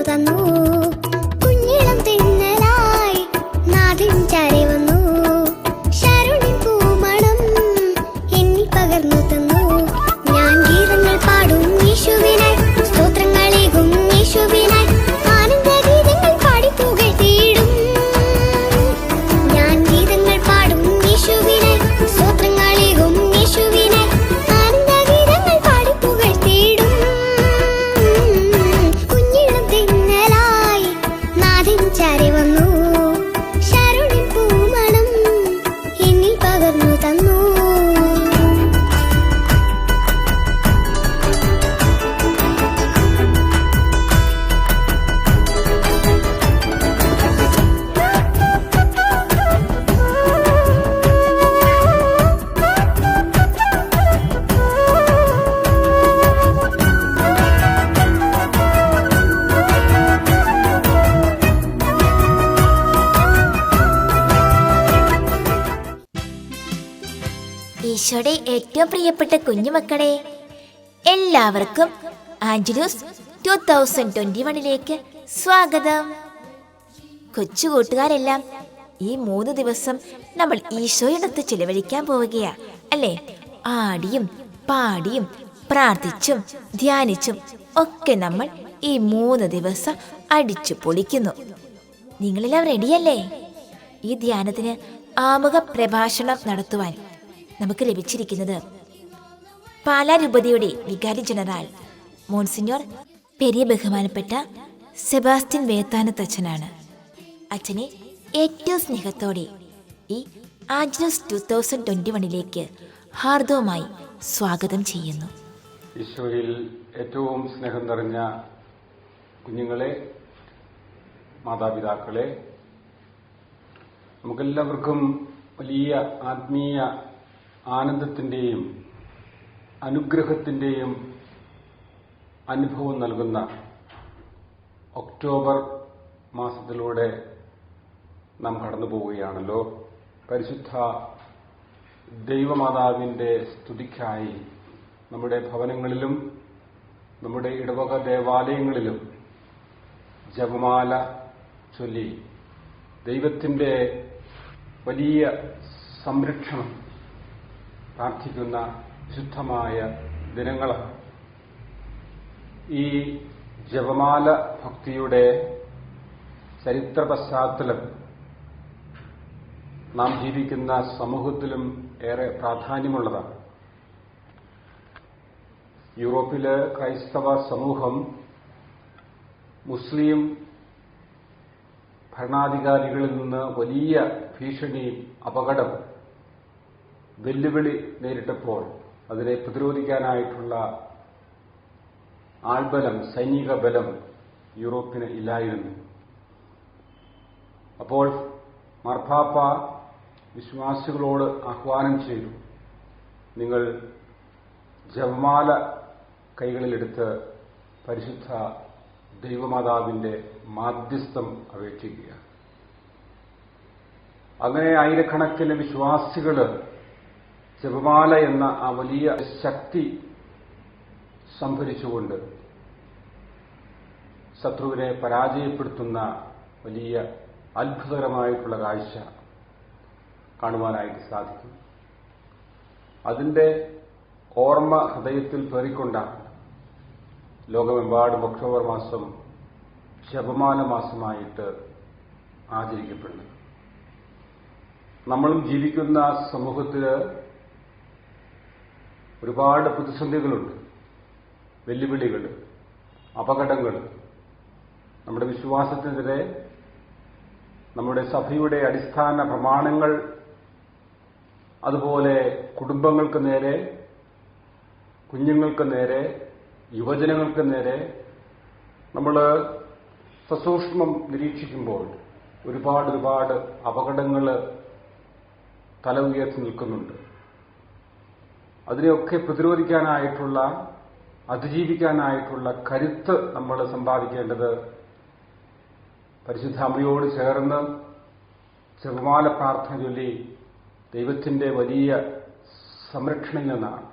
തന്നു. കുഞ്ഞിളം തെന്നലായി നാഥൻ ചാരി വന്നു. ശരുണിൻ പൂമണം എന്നിൽ പകർന്നു തന്നു. ഞാൻ ഗീതങ്ങൾ പാടും യേശുവിനായി, സ്തോത്രങ്ങളേകും യേശുവിനായി, ആനന്ദഗീതങ്ങൾ പാടി പുകഴ്ത്തിയിടും. ഞാൻ ഗീതങ്ങൾ പാടും യേശുവിനായി, സ്തോത്രങ്ങളേകും യേശുവിനായി, ആനന്ദഗീതങ്ങൾ പാടി പുകഴ്ത്തിയിടും. കുഞ്ഞിളം തെന്നലായി നാഥൻ ചാരി വന്നു. ശരുണിൻ പൂമണം എന്നിൽ പകർന്നു തന്നു. ഈശോയുടെ ഏറ്റവും പ്രിയപ്പെട്ട കുഞ്ഞുമക്കളെ, എല്ലാവർക്കും ആഞ്ചലൂസ് 2021 സ്വാഗതം. കൊച്ചു കൂട്ടുകാരെല്ലാം, ഈ 3 ദിവസം നമ്മൾ ഈശോയോടൊത്ത് ചിലവഴിക്കാൻ പോവുകയാ അല്ലേ? ആടിയും പാടിയും പ്രാർത്ഥിച്ചും ധ്യാനിച്ചും ഒക്കെ നമ്മൾ ഈ 3 ദിവസം അടിച്ചു പൊളിക്കുന്നു. നിങ്ങളെല്ലാം റെഡിയല്ലേ? ഈ ധ്യാനത്തിന് ആമുഖ പ്രഭാഷണം നടത്തുവാൻ നമുക്ക് ലഭിച്ചിരിക്കുന്നത് പാലാ രൂപതയുടെ വികാരി ജനറൽ മോൺസിഞ്ഞോർ പെരിയ ബഹുമാനപ്പെട്ട സെബാസ്റ്റ്യൻ വേത്താനത്തച്ഛനാണ്. അച്ഛനെ ഏറ്റവും സ്നേഹത്തോടെ ഈ ആഞ്ചലൂസ് 2021 ഹാർദവുമായി സ്വാഗതം ചെയ്യുന്നു. ഈശോയിൽ ഏറ്റവും സ്നേഹം നിറഞ്ഞ കുഞ്ഞുങ്ങളെ, മാതാപിതാക്കളെ, നമുക്കെല്ലാവർക്കും വലിയ ആത്മീയ ആനന്ദത്തിൻ്റെയും അനുഗ്രഹത്തിൻ്റെയും അനുഭവം നൽകുന്ന ഒക്ടോബർ മാസത്തിലൂടെ നാം കടന്നു പോവുകയാണല്ലോ. പരിശുദ്ധ ദൈവമാതാവിൻ്റെ സ്തുതിക്കായി നമ്മുടെ ഭവനങ്ങളിലും നമ്മുടെ ഇടവക ദേവാലയങ്ങളിലും ജപമാല ചൊല്ലി ദൈവത്തിൻ്റെ വലിയ സംരക്ഷണം പ്രാർത്ഥിക്കുന്ന വിശുദ്ധമായ ദിനങ്ങളാണ്. ഈ ജപമാല ഭക്തിയുടെ ചരിത്ര പശ്ചാത്തലം നാം ജീവിക്കുന്ന സമൂഹത്തിലും ഏറെ പ്രാധാന്യമുള്ളതാണ്. യൂറോപ്പിലെ ക്രൈസ്തവ സമൂഹം മുസ്ലിം ഭരണാധികാരികളിൽ നിന്ന് വലിയ ഭീഷണി, അപകടം, വെല്ലുവിളി നേരിട്ടപ്പോൾ അതിനെ പ്രതിരോധിക്കാനായിട്ടുള്ള ആൾബലം, സൈനിക ബലം യൂറോപ്പിന് ഇല്ലായിരുന്നു. അപ്പോൾ മാർപ്പാപ്പ വിശ്വാസികളോട് ആഹ്വാനം ചെയ്തു, നിങ്ങൾ ജപമാല കൈകളിലെടുത്ത് പരിശുദ്ധ ദൈവമാതാവിന്റെ മാധ്യസ്ഥം അപേക്ഷിക്കുക. അങ്ങനെ ആയിരക്കണക്കിന് വിശ്വാസികൾ ജപമാല എന്ന ആ വലിയ ശക്തി സംഭരിച്ചുകൊണ്ട് ശത്രുവിനെ പരാജയപ്പെടുത്തുന്ന വലിയ അത്ഭുതകരമായിട്ടുള്ള കാഴ്ച കാണുവാനായിട്ട് സാധിക്കും. അതിന്റെ ഓർമ്മ ഹൃദയത്തിൽ പേറിക്കൊണ്ടാണ് ലോകമെമ്പാടും ഒക്ടോബർ മാസം ജപമാല മാസമായിട്ട് ആചരിക്കപ്പെടുന്നത്. നമ്മളും ജീവിക്കുന്ന സമൂഹത്തിൽ ഒരുപാട് പ്രതിസന്ധികളുണ്ട്, വെല്ലുവിളികൾ, അപകടങ്ങൾ. നമ്മുടെ വിശ്വാസത്തിനെതിരെ, നമ്മുടെ സഭയുടെ അടിസ്ഥാന പ്രമാണങ്ങൾ, അതുപോലെ കുടുംബങ്ങൾക്ക് നേരെ, കുഞ്ഞുങ്ങൾക്ക് നേരെ, യുവജനങ്ങൾക്ക് നേരെ നമ്മൾ സസൂക്ഷ്മം നിരീക്ഷിക്കുമ്പോൾ ഒരുപാട് അപകടങ്ങൾ തല ഉയർത്തി നിൽക്കുന്നുണ്ട്. അതിനെയൊക്കെ പ്രതിരോധിക്കാനായിട്ടുള്ള, അതിജീവിക്കാനായിട്ടുള്ള കരുത്ത് നമ്മൾ സമ്പാദിക്കേണ്ടത് പരിശുദ്ധ അമ്മയോട് ചേർന്ന് ജപമാല പ്രാർത്ഥന ചൊല്ലി ദൈവത്തിന്റെ വലിയ സംരക്ഷണയിൽ നിന്നാണ്.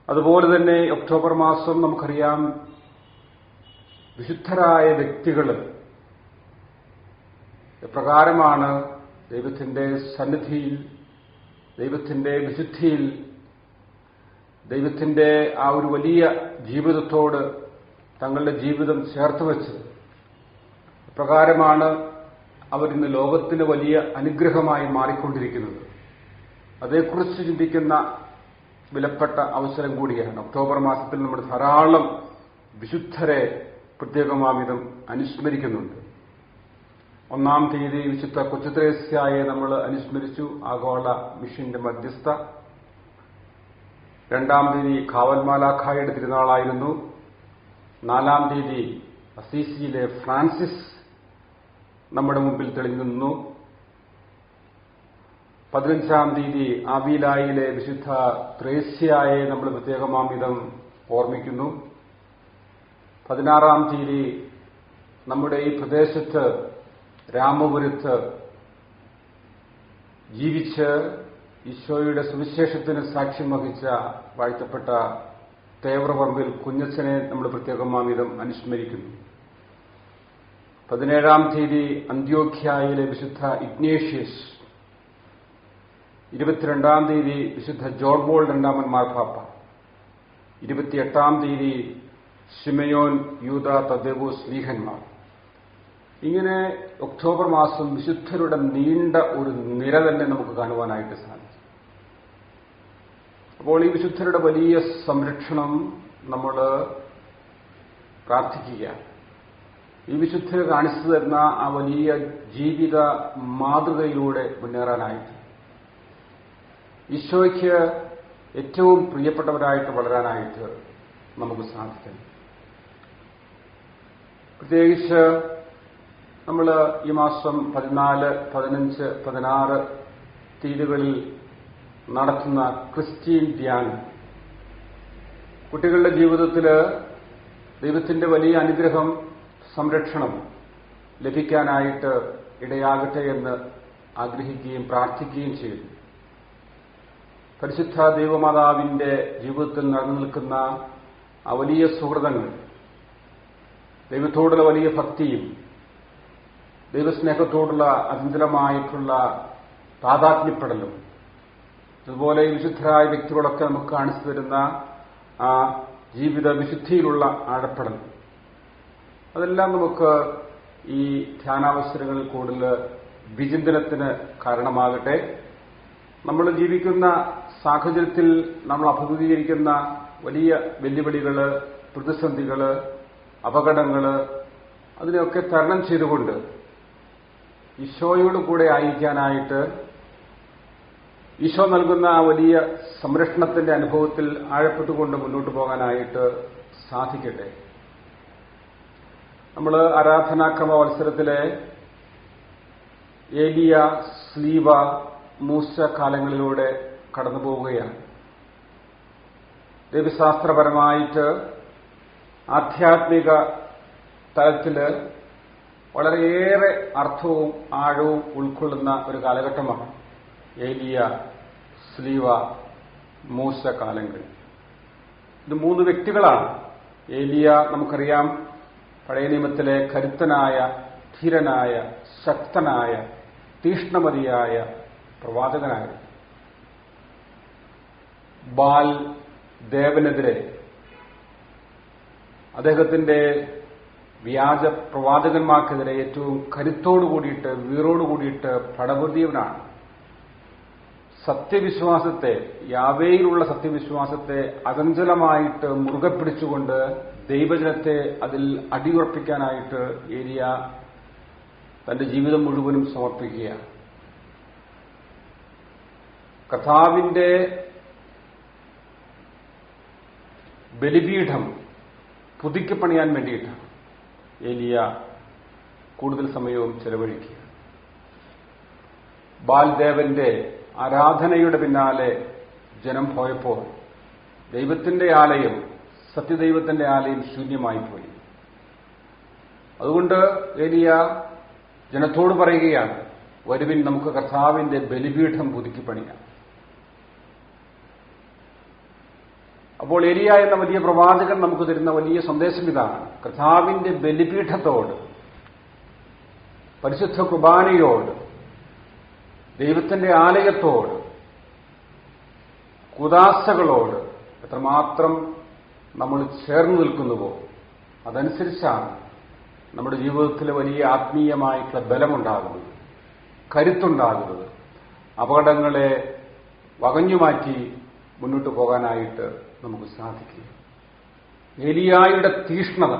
അതുപോലെ തന്നെ ഒക്ടോബർ മാസം നമുക്കറിയാം വിശുദ്ധരായ വ്യക്തികൾ എപ്രകാരമാണ് ദൈവത്തിന്റെ സന്നിധിയിൽ, ദൈവത്തിന്റെ വിശുദ്ധിയിൽ, ദൈവത്തിന്റെ ആ ഒരു വലിയ ജീവിതത്തോട് തങ്ങളുടെ ജീവിതം ചേർത്ത് വെച്ചത്, എപ്രകാരമാണ് അവരിന്ന് ലോകത്തിന് വലിയ അനുഗ്രഹമായി മാറിക്കൊണ്ടിരിക്കുന്നത്, അതേക്കുറിച്ച് ചിന്തിക്കുന്ന വിലപ്പെട്ട അവസരം കൂടിയാണ്. ഒക്ടോബർ മാസത്തിൽ നമ്മൾ ധാരാളം വിശുദ്ധരെ പ്രത്യേകമാവിധം അനുസ്മരിക്കുന്നുണ്ട്. 1-ാം തീയതി വിശുദ്ധ കൊച്ചുത്രേസ്യായെ നമ്മൾ അനുസ്മരിച്ചു, ആഗോള മിഷന്റെ മധ്യസ്ഥ. 2-ാം തീയതി കാവൽമാലാഖായുടെ തിരുനാളായിരുന്നു. 4-ാം തീയതി അസീസിയിലെ ഫ്രാൻസിസ് നമ്മുടെ മുമ്പിൽ തെളിഞ്ഞു നിന്നു. 15-ാം തീയതി ആവിലായിലെ വിശുദ്ധ ത്രേസ്യായെ നമ്മൾ പ്രത്യേകമാവിധം ഓർമ്മിക്കുന്നു. 16-ാം തീയതി നമ്മുടെ ഈ പ്രദേശത്ത് രാമപുരത്ത് ജീവിച്ച് ഈശോയുടെ സുവിശേഷത്തിന് സാക്ഷ്യം വഹിച്ച വാഴ്ത്തപ്പെട്ട തേവ്രപറമ്പിൽ കുഞ്ഞച്ചനെ നമ്മൾ പ്രത്യേകമാവിധം അനുസ്മരിക്കുന്നു. 17-ാം തീയതി അന്ത്യോഖ്യയിലെ വിശുദ്ധ ഇഗ്നേഷ്യസ്. 22-ാം തീയതി വിശുദ്ധ ജോൺ ബോൾ രണ്ടാമൻ മാർപ്പാപ്പ. 28-ാം തീയതി ശിമയോൻ, യൂദ, തദ്ദേവൂസ് സ്ലീഹന്മാർ. ഇങ്ങനെ ഒക്ടോബർ മാസം വിശുദ്ധരുടെ നീണ്ട ഒരു നിര തന്നെ നമുക്ക് കാണുവാനായിട്ട് സാധിക്കും. അപ്പോൾ ഈ വിശുദ്ധരുടെ വലിയ സംരക്ഷണം നമ്മൾ പ്രാർത്ഥിക്കുക. ഈ വിശുദ്ധർ കാണിച്ചു തരുന്ന ആ വലിയ ജീവിത മാതൃകയിലൂടെ മുന്നേറാനായിട്ട്, ഈശോയ്ക്ക് ഏറ്റവും പ്രിയപ്പെട്ടവരായിട്ട് വളരാനായിട്ട് നമുക്ക് സാധിക്കണം. പ്രത്യേകിച്ച് നമ്മൾ ഈ മാസം 14, 15, 16 തീയതികളിൽ നടത്തുന്ന ക്രിസ്ത്യൻ ധ്യാനം കുട്ടികളുടെ ജീവിതത്തിൽ ദൈവത്തിന്റെ വലിയ അനുഗ്രഹം, സംരക്ഷണം ലഭിക്കാനായിട്ട് ഇടയാകട്ടെ എന്ന് ആഗ്രഹിക്കുകയും പ്രാർത്ഥിക്കുകയും ചെയ്തു. പരിശുദ്ധ ദൈവമാതാവിന്റെ ജീവിതത്തിൽ നടന്നു നിൽക്കുന്ന ആ വലിയ സുഹൃതങ്ങൾ, ദൈവത്തോടുള്ള വലിയ ഭക്തിയും ദൈവസ്നേഹത്തോടുള്ള അചഞ്ചലമായിട്ടുള്ള താതാത്മ്യപ്പെടലും, അതുപോലെ വിശുദ്ധരായ വ്യക്തികളൊക്കെ നമുക്ക് കാണിച്ചു തരുന്ന ആ ജീവിത വിശുദ്ധിയിലുള്ള ആഴപ്പെടൽ, അതെല്ലാം നമുക്ക് ഈ ധ്യാനാവസരങ്ങളിൽ കൂടുതൽ വിചിന്തനത്തിന് കാരണമാകട്ടെ. നമ്മൾ ജീവിക്കുന്ന സാഹചര്യത്തിൽ നമ്മൾ അഭിമുഖീകരിക്കുന്ന വലിയ വെല്ലുവിളികൾ, പ്രതിസന്ധികൾ, അപകടങ്ങൾ, അതിനെയൊക്കെ തരണം ചെയ്തുകൊണ്ട് ഈശോയോട് കൂടെ ആയിരിക്കാനായിട്ട്, ഈശോ നൽകുന്ന ആ വലിയ സംരക്ഷണത്തിന്റെ അനുഭവത്തിൽ ആഴപ്പെട്ടുകൊണ്ട് മുന്നോട്ട് പോകാനായിട്ട് സാധിക്കട്ടെ. നമ്മൾ ആരാധനാക്രമ മത്സരത്തിലെ ഏലിയ, സ്ലീവ, മൂസ കാലങ്ങളിലൂടെ കടന്നു പോവുകയാണ്. ദൈവശാസ്ത്രപരമായിട്ട് ആധ്യാത്മിക തലത്തില് വളരെയേറെ അർത്ഥവും ആഴവും ഉൾക്കൊള്ളുന്ന ഒരു കാലഘട്ടമാണ് ഏലിയ, സ്ലീവ, മൂസ കാലങ്ങൾ. ഇത് 3 വ്യക്തികളാണ്. ഏലിയ നമുക്കറിയാം, പഴയ നിയമത്തിലെ കരുത്തനായ, ധീരനായ, ശക്തനായ, തീഷ്ണമതിയായ പ്രവാചകനായിരുന്നു. ബാൽ ദേവനെതിരെ അദ്ദേഹത്തിന്റെ വ്യാജ പ്രവാചകന്മാർക്കെതിരെ ഏറ്റവും കരുത്തോടുകൂടിയിട്ട്, വീറോടുകൂടിയിട്ട് പടപൊരുതിയവനാണ്. സത്യവിശ്വാസത്തെ, യാവേയിലുള്ള സത്യവിശ്വാസത്തെ അചഞ്ചലമായിട്ട് മുറുകെ പിടിച്ചുകൊണ്ട് ദൈവജനത്തെ അതിൽ അടിയുറപ്പിക്കാനായിട്ട് ഏലിയ തന്റെ ജീവിതം മുഴുവനും സമർപ്പിക്കുകയാണ്. കർത്താവിന്റെ ബലിപീഠം പുതുക്കിപ്പണിയാൻ വേണ്ടിയിട്ടാണ് ഏലിയ കൂടുതൽ സമയവും ചെലവഴിക്കുക. ബാൽദേവന്റെ ആരാധനയുടെ പിന്നാലെ ജനം പോയപ്പോൾ ദൈവത്തിന്റെ ആലയം, സത്യദൈവത്തിന്റെ ആലയം ശൂന്യമായി പോയി. അതുകൊണ്ട് ഏലിയ ജനത്തോട് പറയുകയാണ്, വരുവിൻ, നമുക്ക് കർത്താവിന്റെ ബലിപീഠം പുതുക്കിപ്പണിയാം. അപ്പോൾ ഏലിയ എന്ന വലിയ പ്രവാചകൻ നമുക്ക് തരുന്ന വലിയ സന്ദേശം ഇതാണ്: കർത്താവിന്റെ ബലിപീഠത്തോട്, പരിശുദ്ധ കുർബാനയോട്, ദൈവത്തിന്റെ ആലയത്തോട്, കുദാശകളോട് എത്രമാത്രം നമ്മൾ ചേർന്ന് നിൽക്കുന്നുവോ അതനുസരിച്ചാണ് നമ്മുടെ ജീവിതത്തിൽ വലിയ ആത്മീയമായിട്ടുള്ള ബലമുണ്ടാകുന്നത്, കരുത്തുണ്ടാകുന്നത്, അപകടങ്ങളെ വകഞ്ഞുമാറ്റി മുന്നോട്ട് പോകാനായിട്ട് നമുക്ക് സാധിക്കും. ഏലിയായുടെ തീഷ്ണത,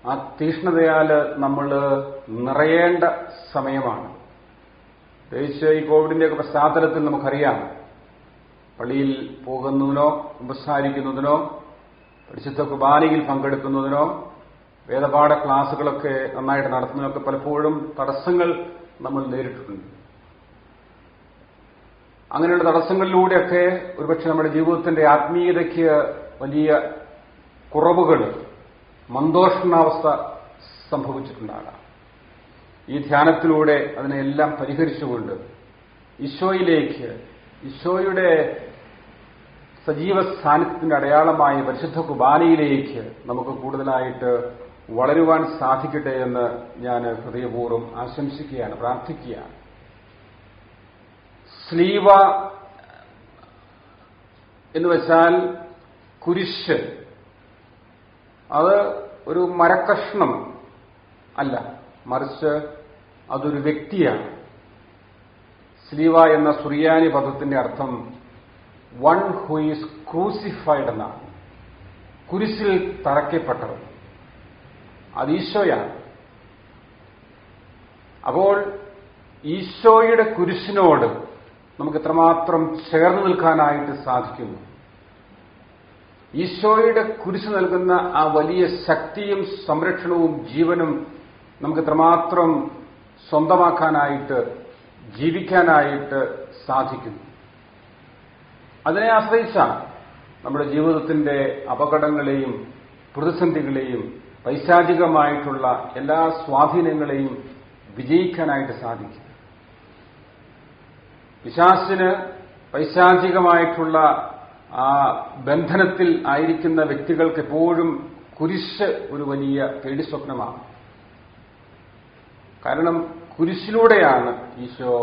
ആ തീഷ്ണതയാൽ നമ്മൾ നിറയേണ്ട സമയമാണ്. പ്രത്യേകിച്ച് ഈ കോവിഡിന്റെയൊക്കെ പശ്ചാത്തലത്തിൽ നമുക്കറിയാം, പള്ളിയിൽ പോകുന്നതിനോ ഉപസാരിക്കുന്നതിനോ പരിശുദ്ധ കുർബാനയിൽ പങ്കെടുക്കുന്നതിനോ വേദപാഠ ക്ലാസുകളൊക്കെ നന്നായിട്ട് നടത്തുന്നതിനൊക്കെ പലപ്പോഴും തടസ്സങ്ങൾ നമ്മൾ നേരിട്ടിട്ടുണ്ട്. അങ്ങനെയുള്ള തടസ്സങ്ങളിലൂടെയൊക്കെ ഒരുപക്ഷെ നമ്മുടെ ജീവിതത്തിന്റെ ആത്മീയതയ്ക്ക് വലിയ കുറവുകൾ, മന്ദോഷണാവസ്ഥ സംഭവിച്ചിട്ടുണ്ടാകാം. ഈ ധ്യാനത്തിലൂടെ അതിനെല്ലാം പരിഹരിച്ചുകൊണ്ട് ഈശോയിലേക്ക്, ഈശോയുടെ സജീവ സാന്നിധ്യത്തിന്റെ അടയാളമായ പരിശുദ്ധ കുർബാനയിലേക്ക് നമുക്ക് കൂടുതലായിട്ട് വളരുവാൻ സാധിക്കട്ടെ എന്ന് ഞാൻ ഹൃദയപൂർവ്വം ആശംസിക്കുകയാണ്, പ്രാർത്ഥിക്കുകയാണ്. സ്ലീവ എന്ന് വെച്ചാൽ കുരിശ്. അത് ഒരു മരക്കഷ്ണം അല്ല, മറിച്ച് അതൊരു വ്യക്തിയാണ്. സ്ലീവ എന്ന സുറിയാനി പദത്തിന്റെ അർത്ഥം വൺ ഹു ഈസ് ക്രൂസിഫൈഡ് എന്നാണ്. കുരിശിൽ തറയ്ക്കപ്പെട്ടത് അത് ഈശോയാണ്. അപ്പോൾ ഈശോയുടെ കുരിശിനോട് നമുക്ക് എത്രമാത്രം ചേർന്ന് നിൽക്കാനായിട്ട് സാധിക്കുന്നു. ഈശോയുടെ കുരിശ് നൽകുന്ന ആ വലിയ ശക്തിയും സംരക്ഷണവും ജീവനും നമുക്ക് എത്രമാത്രം സ്വന്തമാക്കാനായിട്ട്, ജീവിക്കാനായിട്ട് സാധിക്കുന്നു. അതിനെ ആശ്രയിച്ചാണ് നമ്മുടെ ജീവിതത്തിന്റെ അപകടങ്ങളെയും പ്രതിസന്ധികളെയും പൈശാചികമായിട്ടുള്ള എല്ലാ സ്വാധീനങ്ങളെയും വിജയിക്കാനായിട്ട് സാധിക്കും. പിശാചിന് പൈശാചികമായിട്ടുള്ള ആ ബന്ധനത്തിൽ ആയിരിക്കുന്ന വ്യക്തികൾക്ക് എപ്പോഴും കുരിശ് ഒരു വലിയ പേടിസ്വപ്നമാണ്. കാരണം കുരിശിലൂടെയാണ് ഈശോ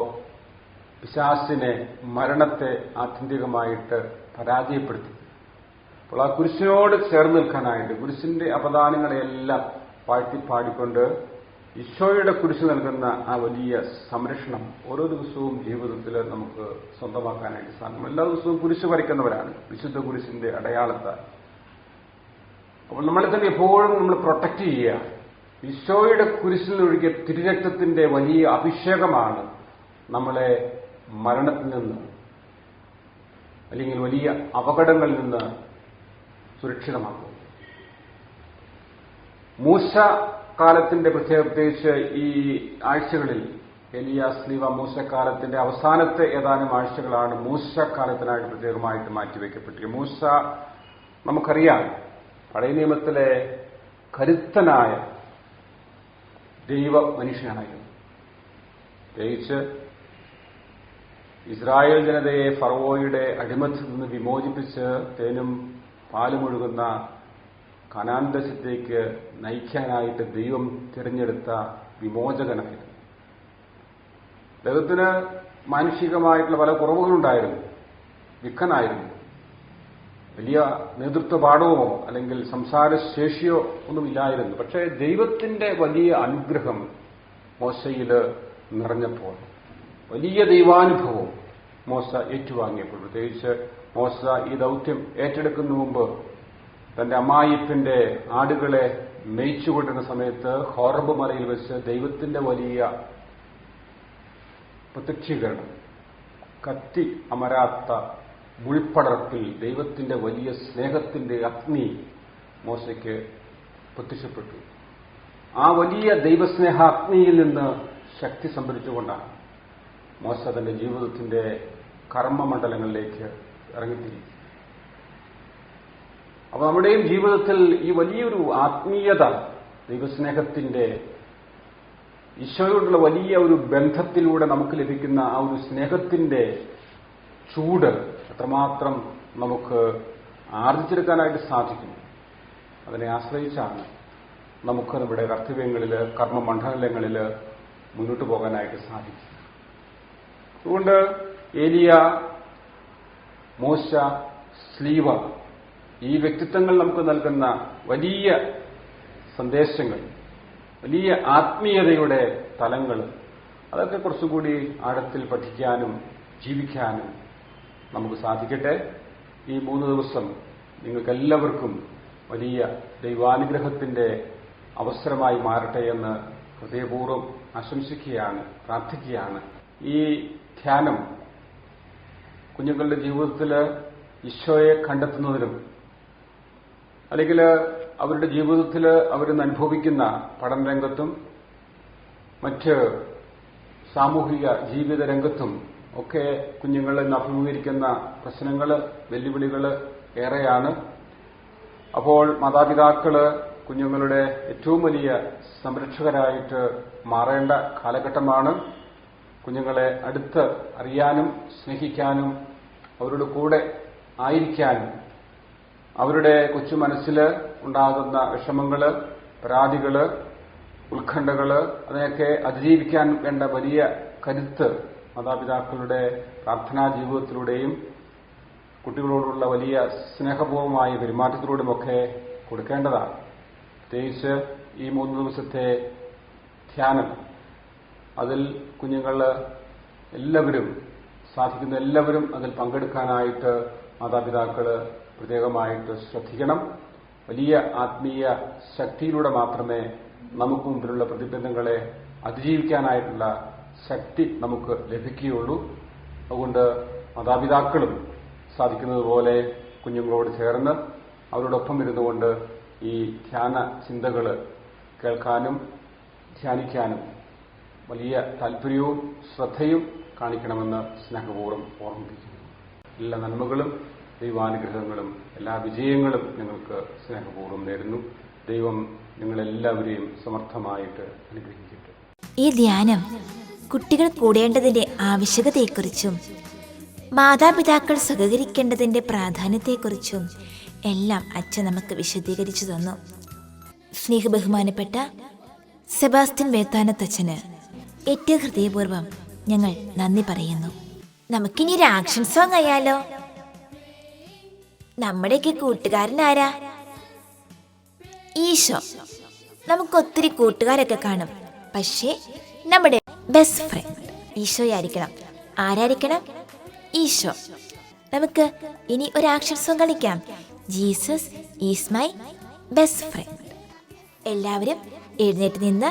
പിശാചിനെ, മരണത്തെ ആത്യന്തികമായിട്ട് പരാജയപ്പെടുത്തി. അപ്പോൾ ആ കുരിശിനോട് ചേർന്ന് നിൽക്കാനായിട്ട് കുരിശിന്റെ അപദാനങ്ങളെല്ലാം പാടിക്കൊണ്ട് ഈശോയുടെ കുരിശ് നൽകുന്ന ആ വലിയ സംരക്ഷണം ഓരോ ദിവസവും ജീവിതത്തിൽ നമുക്ക് സ്വന്തമാക്കാനായിട്ട് സാധിക്കും. എല്ലാ ദിവസവും കുരിശ് വരയ്ക്കുന്നവരാണ് വിശുദ്ധ കുരിശിന്റെ അടയാളത്താൽ. അപ്പോൾ നമ്മളെ തന്നെ എപ്പോഴും നമ്മൾ പ്രൊട്ടക്ട് ചെയ്യുക. ഈശോയുടെ കുരിശിൽ ഒഴുകിയ തിരുരക്തത്തിന്റെ വലിയ അഭിഷേകമാണ് നമ്മളെ മരണത്തിൽ നിന്ന് അല്ലെങ്കിൽ വലിയ അപകടങ്ങളിൽ നിന്ന് സുരക്ഷിതമാക്കും. മൂശ കാലത്തിന്റെ പ്രത്യേകിച്ച് ഈ ആഴ്ചകളിൽ എലിയ, സ്ലീവ, മൂശക്കാലത്തിന്റെ അവസാനത്തെ ഏതാനും ആഴ്ചകളാണ് മൂശക്കാലത്തിനായിട്ട് പ്രത്യേകമായിട്ട് മാറ്റിവെക്കപ്പെട്ടിരിക്കുന്നത്. മൂശ നമുക്കറിയാം, പഴയ നിയമത്തിലെ കരുത്തനായ ദൈവ മനുഷ്യനായിരുന്നു. പ്രത്യേകിച്ച് ഇസ്രായേൽ ജനതയെ ഫറവോയുടെ അടിമത്തിൽ നിന്ന് വിമോചിപ്പിച്ച് തേനും പാലുമൊഴുകുന്ന കനാൻ ദേശത്തേക്ക് നയിക്കാനായിട്ട് ദൈവം തിരഞ്ഞെടുത്ത വിമോചകനായിരുന്നു. അദ്ദേഹത്തിന് മാനുഷികമായിട്ടുള്ള പല കുറവുകളുണ്ടായിരുന്നു. വിക്കനായിരുന്നു. വലിയ നേതൃത്വ പാഠവോ അല്ലെങ്കിൽ സംസാരശേഷിയോ ഒന്നുമില്ലായിരുന്നു. പക്ഷേ ദൈവത്തിന്റെ വലിയ അനുഗ്രഹം മോശയിൽ നിറഞ്ഞപ്പോൾ, വലിയ ദൈവാനുഭവം മോശ ഏറ്റുവാങ്ങിയപ്പോൾ, പ്രത്യേകിച്ച് മോശ ഈ ദൗത്യം ഏറ്റെടുക്കുന്ന മുമ്പ് തന്റെ അമ്മായിപ്പിന്റെ ആടുകളെ മേയിച്ചുകൊണ്ടിരുന്ന സമയത്ത് ഹോറബ് മലയിൽ വെച്ച് ദൈവത്തിന്റെ വലിയ പ്രത്യക്ഷീകരണം, കത്തി അമരാത്ത മുൾപ്പടർപ്പിൽ ദൈവത്തിന്റെ വലിയ സ്നേഹത്തിന്റെ അഗ്നി മോശയ്ക്ക് പ്രത്യക്ഷപ്പെട്ടു. ആ വലിയ ദൈവസ്നേഹാഗ്നിയിൽ നിന്ന് ശക്തി സംഭരിച്ചുകൊണ്ടാണ് മോശ തന്റെ ജീവിതത്തിന്റെ കർമ്മമണ്ഡലങ്ങളിലേക്ക് ഇറങ്ങിത്തിരിക്കും. അപ്പോൾ നമ്മുടെയും ജീവിതത്തിൽ ഈ വലിയൊരു ആത്മീയത, ദൈവസ്നേഹത്തിന്റെ, ഈശോയോടുള്ള വലിയ ഒരു ബന്ധത്തിലൂടെ നമുക്ക് ലഭിക്കുന്ന ആ ഒരു സ്നേഹത്തിന്റെ ചൂട് എത്രമാത്രം നമുക്ക് ആർജിച്ചെടുക്കാനായിട്ട് സാധിക്കും. അതിനെ ആശ്രയിച്ചാണ് നമുക്ക് നമ്മുടെ കർത്തവ്യങ്ങളിൽ, കർമ്മമണ്ഡലങ്ങളിൽ മുന്നോട്ട് പോകാനായിട്ട് സാധിക്കും. അതുകൊണ്ട് ഏലിയ, മോശ, സ്ലീവ ഈ വ്യക്തിത്വങ്ങൾ നമുക്ക് നൽകുന്ന വലിയ സന്ദേശങ്ങൾ, വലിയ ആത്മീയതയുടെ തലങ്ങൾ, അതൊക്കെ കുറച്ചുകൂടി ആഴത്തിൽ പഠിക്കാനും ജീവിക്കാനും നമുക്ക് സാധിക്കട്ടെ. ഈ 3 ദിവസം നിങ്ങൾക്കെല്ലാവർക്കും വലിയ ദൈവാനുഗ്രഹത്തിന്റെ അവസരമായി മാറട്ടെ എന്ന് ഹൃദയപൂർവ്വം ആശംസിക്കുകയാണ്, പ്രാർത്ഥിക്കുകയാണ്. ഈ ധ്യാനം കുഞ്ഞുങ്ങളുടെ ജീവിതത്തിൽ ഈശോയെ കണ്ടെത്തുന്നതിനും അല്ലെങ്കിൽ അവരുടെ ജീവിതത്തിൽ അവരിന്ന് അനുഭവിക്കുന്ന പഠനരംഗത്തും മറ്റ് സാമൂഹിക ജീവിത രംഗത്തും ഒക്കെ കുഞ്ഞുങ്ങൾ ഇന്ന് അഭിമുഖീകരിക്കുന്ന പ്രശ്നങ്ങൾ, വെല്ലുവിളികൾ ഏറെയാണ്. അപ്പോൾ മാതാപിതാക്കള് കുഞ്ഞുങ്ങളുടെ ഏറ്റവും വലിയ സംരക്ഷകരായിട്ട് മാറേണ്ട കാലഘട്ടമാണ്. കുഞ്ഞുങ്ങളെ അടുത്ത് അറിയാനും സ്നേഹിക്കാനും അവരുടെ കൂടെ ആയിരിക്കാനും അവരുടെ കൊച്ചു മനസ്സിൽ ഉണ്ടാകുന്ന വിഷമങ്ങള്, പരാതികള്, ഉത്കണ്ഠകള് അതിനെയൊക്കെ അതിജീവിക്കാൻ വേണ്ട വലിയ കരുത്ത് മാതാപിതാക്കളുടെ പ്രാർത്ഥനാ ജീവിതത്തിലൂടെയും കുട്ടികളോടുള്ള വലിയ സ്നേഹപൂർവമായ പെരുമാറ്റത്തിലൂടെയുമൊക്കെ കൊടുക്കേണ്ടതാണ്. പ്രത്യേകിച്ച് ഈ 3 ദിവസത്തെ ധ്യാനം, അതിൽ കുഞ്ഞുങ്ങൾ എല്ലാവരും, സാധിക്കുന്ന എല്ലാവരും അതിൽ പങ്കെടുക്കാനായിട്ട് മാതാപിതാക്കൾ പ്രത്യേകമായിട്ട് ശ്രദ്ധിക്കണം. വലിയ ആത്മീയ ശക്തിയിലൂടെ മാത്രമേ നമുക്ക് മുമ്പിലുള്ള പ്രതിബന്ധങ്ങളെ അതിജീവിക്കാനായിട്ടുള്ള ശക്തി നമുക്ക് ലഭിക്കുകയുള്ളൂ. അതുകൊണ്ട് മാതാപിതാക്കളും സാധിക്കുന്നതുപോലെ കുഞ്ഞുങ്ങളോട് ചേർന്ന് അവരോടൊപ്പം ഇരുന്നുകൊണ്ട് ഈ ധ്യാന ചിന്തകൾ കേൾക്കാനും ധ്യാനിക്കാനും വലിയ താല്പര്യവും ശ്രദ്ധയും കാണിക്കണമെന്ന് സ്നേഹപൂർവ്വം ഓർമ്മിപ്പിക്കുന്നു. എല്ലാ നന്മകളും ദൈവാനുഗ്രഹങ്ങളും എല്ലാ വിജയങ്ങളും നിങ്ങൾക്ക് സ്നേഹപൂർവ്വം നേരുന്നു. ദൈവം നിങ്ങളെല്ലാവരെയും സമർത്ഥമായിട്ട് അനുഗ്രഹിക്കട്ടെ. ഈ ധ്യാനം കുട്ടികൾ കൂടേണ്ടതിന്റെ ആവശ്യകതയെക്കുറിച്ചും മാതാപിതാക്കൾ സഹകരിക്കേണ്ടതിന്റെ പ്രാധാന്യത്തെക്കുറിച്ചും എല്ലാം അച്ഛൻ നമുക്ക് വിശദീകരിച്ചു തന്നു. സ്നേഹബഹുമാനപ്പെട്ട സെബാസ്റ്റ്യൻ വേത്താനത്തച്ഛന് ഏറ്റവും ഹൃദയപൂർവ്വം ഞങ്ങൾ നന്ദി പറയുന്നു. നമുക്കിനി ഒരു ആക്ഷൻ സോങ് ആയാലോ? നമ്മുടെയൊക്കെ കൂട്ടുകാരനാരാ? ഈശോ. നമുക്ക് ഒത്തിരി കൂട്ടുകാരൊക്കെ കാണും, പക്ഷേ നമ്മുടെ ബെസ്റ്റ് ഫ്രണ്ട് ഈശോയായിരിക്കണം. ആരായിരിക്കണം? ഈശോ. നമുക്ക് ഇനി ഒരു ആക്ഷൻ സോങ് കളിക്കാം. Jesus is my best front. എല്ലാവരും എഴുന്നേറ്റ് നിന്ന്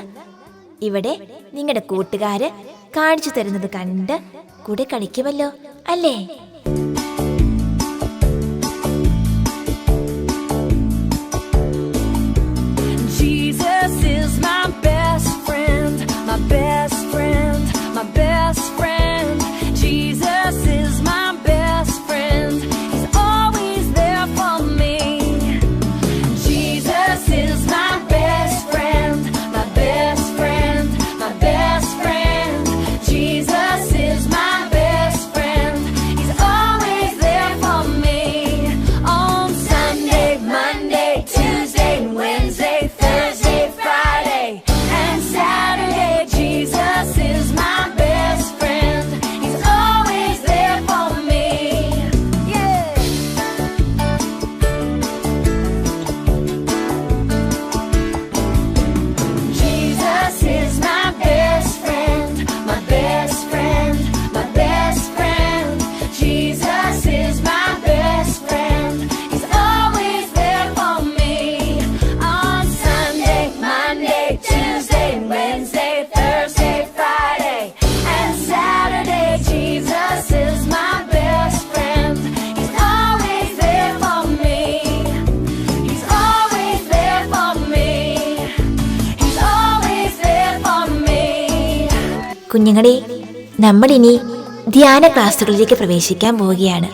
ഇവിടെ നിങ്ങളുടെ കൂട്ടുകാര് കാണിച്ചു തരുന്നത് കണ്ട് കൂടെ കളിക്കുമല്ലോ, അല്ലേ? Jesus is my best friend, my best friend, my best friend. Jesus is my best friend. He's always there for me. Jesus is my best friend, my best friend, my best friend. Jesus is my best friend. He's always there for me. On Sunday, Monday, Tuesday, Wednesday, Thursday, Friday, and Saturday. Jesus is my best friend. He's always there for me. Yeah. Jesus is my best friend, my best friend, my best friend. Jesus is my best friend. He's always there for me. On Sunday, Monday, Tuesday, Wednesday, Thursday, Friday, and Saturday. Jesus is my best friend. He's always there for me. He's always there for me. He's always there for me. കുഞ്ഞുങ്ങളെ, നമ്മളിനി ധ്യാന ക്ലാസ്സുകളിലേക്ക് പ്രവേശിക്കാൻ പോവുകയാണ്.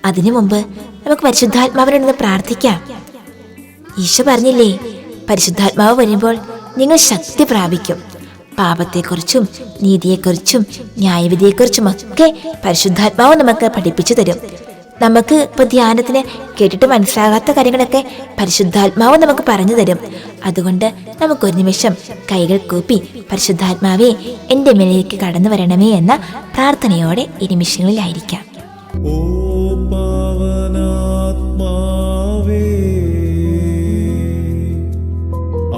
അതിനു മുമ്പ് നമുക്ക് പരിശുദ്ധാത്മാവിനോടൊന്ന് പ്രാർത്ഥിക്കാം. ഈശോ പറഞ്ഞില്ലേ, പരിശുദ്ധാത്മാവ് വരുമ്പോൾ നിങ്ങൾ ശക്തി പ്രാപിക്കും. പാപത്തെക്കുറിച്ചും നീതിയെക്കുറിച്ചും ന്യായവിധിയെക്കുറിച്ചും ഒക്കെ പരിശുദ്ധാത്മാവ് നമുക്ക് പഠിപ്പിച്ചു തരും. നമുക്ക് ഇപ്പോൾ ധ്യാനത്തിന് കേട്ടിട്ട് മനസ്സിലാകാത്ത കാര്യങ്ങളൊക്കെ പരിശുദ്ധാത്മാവ് നമുക്ക് പറഞ്ഞു തരും. അതുകൊണ്ട് നമുക്കൊരു നിമിഷം കൈകൾ കൂപ്പി പരിശുദ്ധാത്മാവേ എൻ്റെ മേലേക്ക് കടന്നു വരണമേ എന്ന പ്രാർത്ഥനയോടെ ഈ നിമിഷങ്ങളിലായിരിക്കാം. ഓ പാവനാത്മാവേ,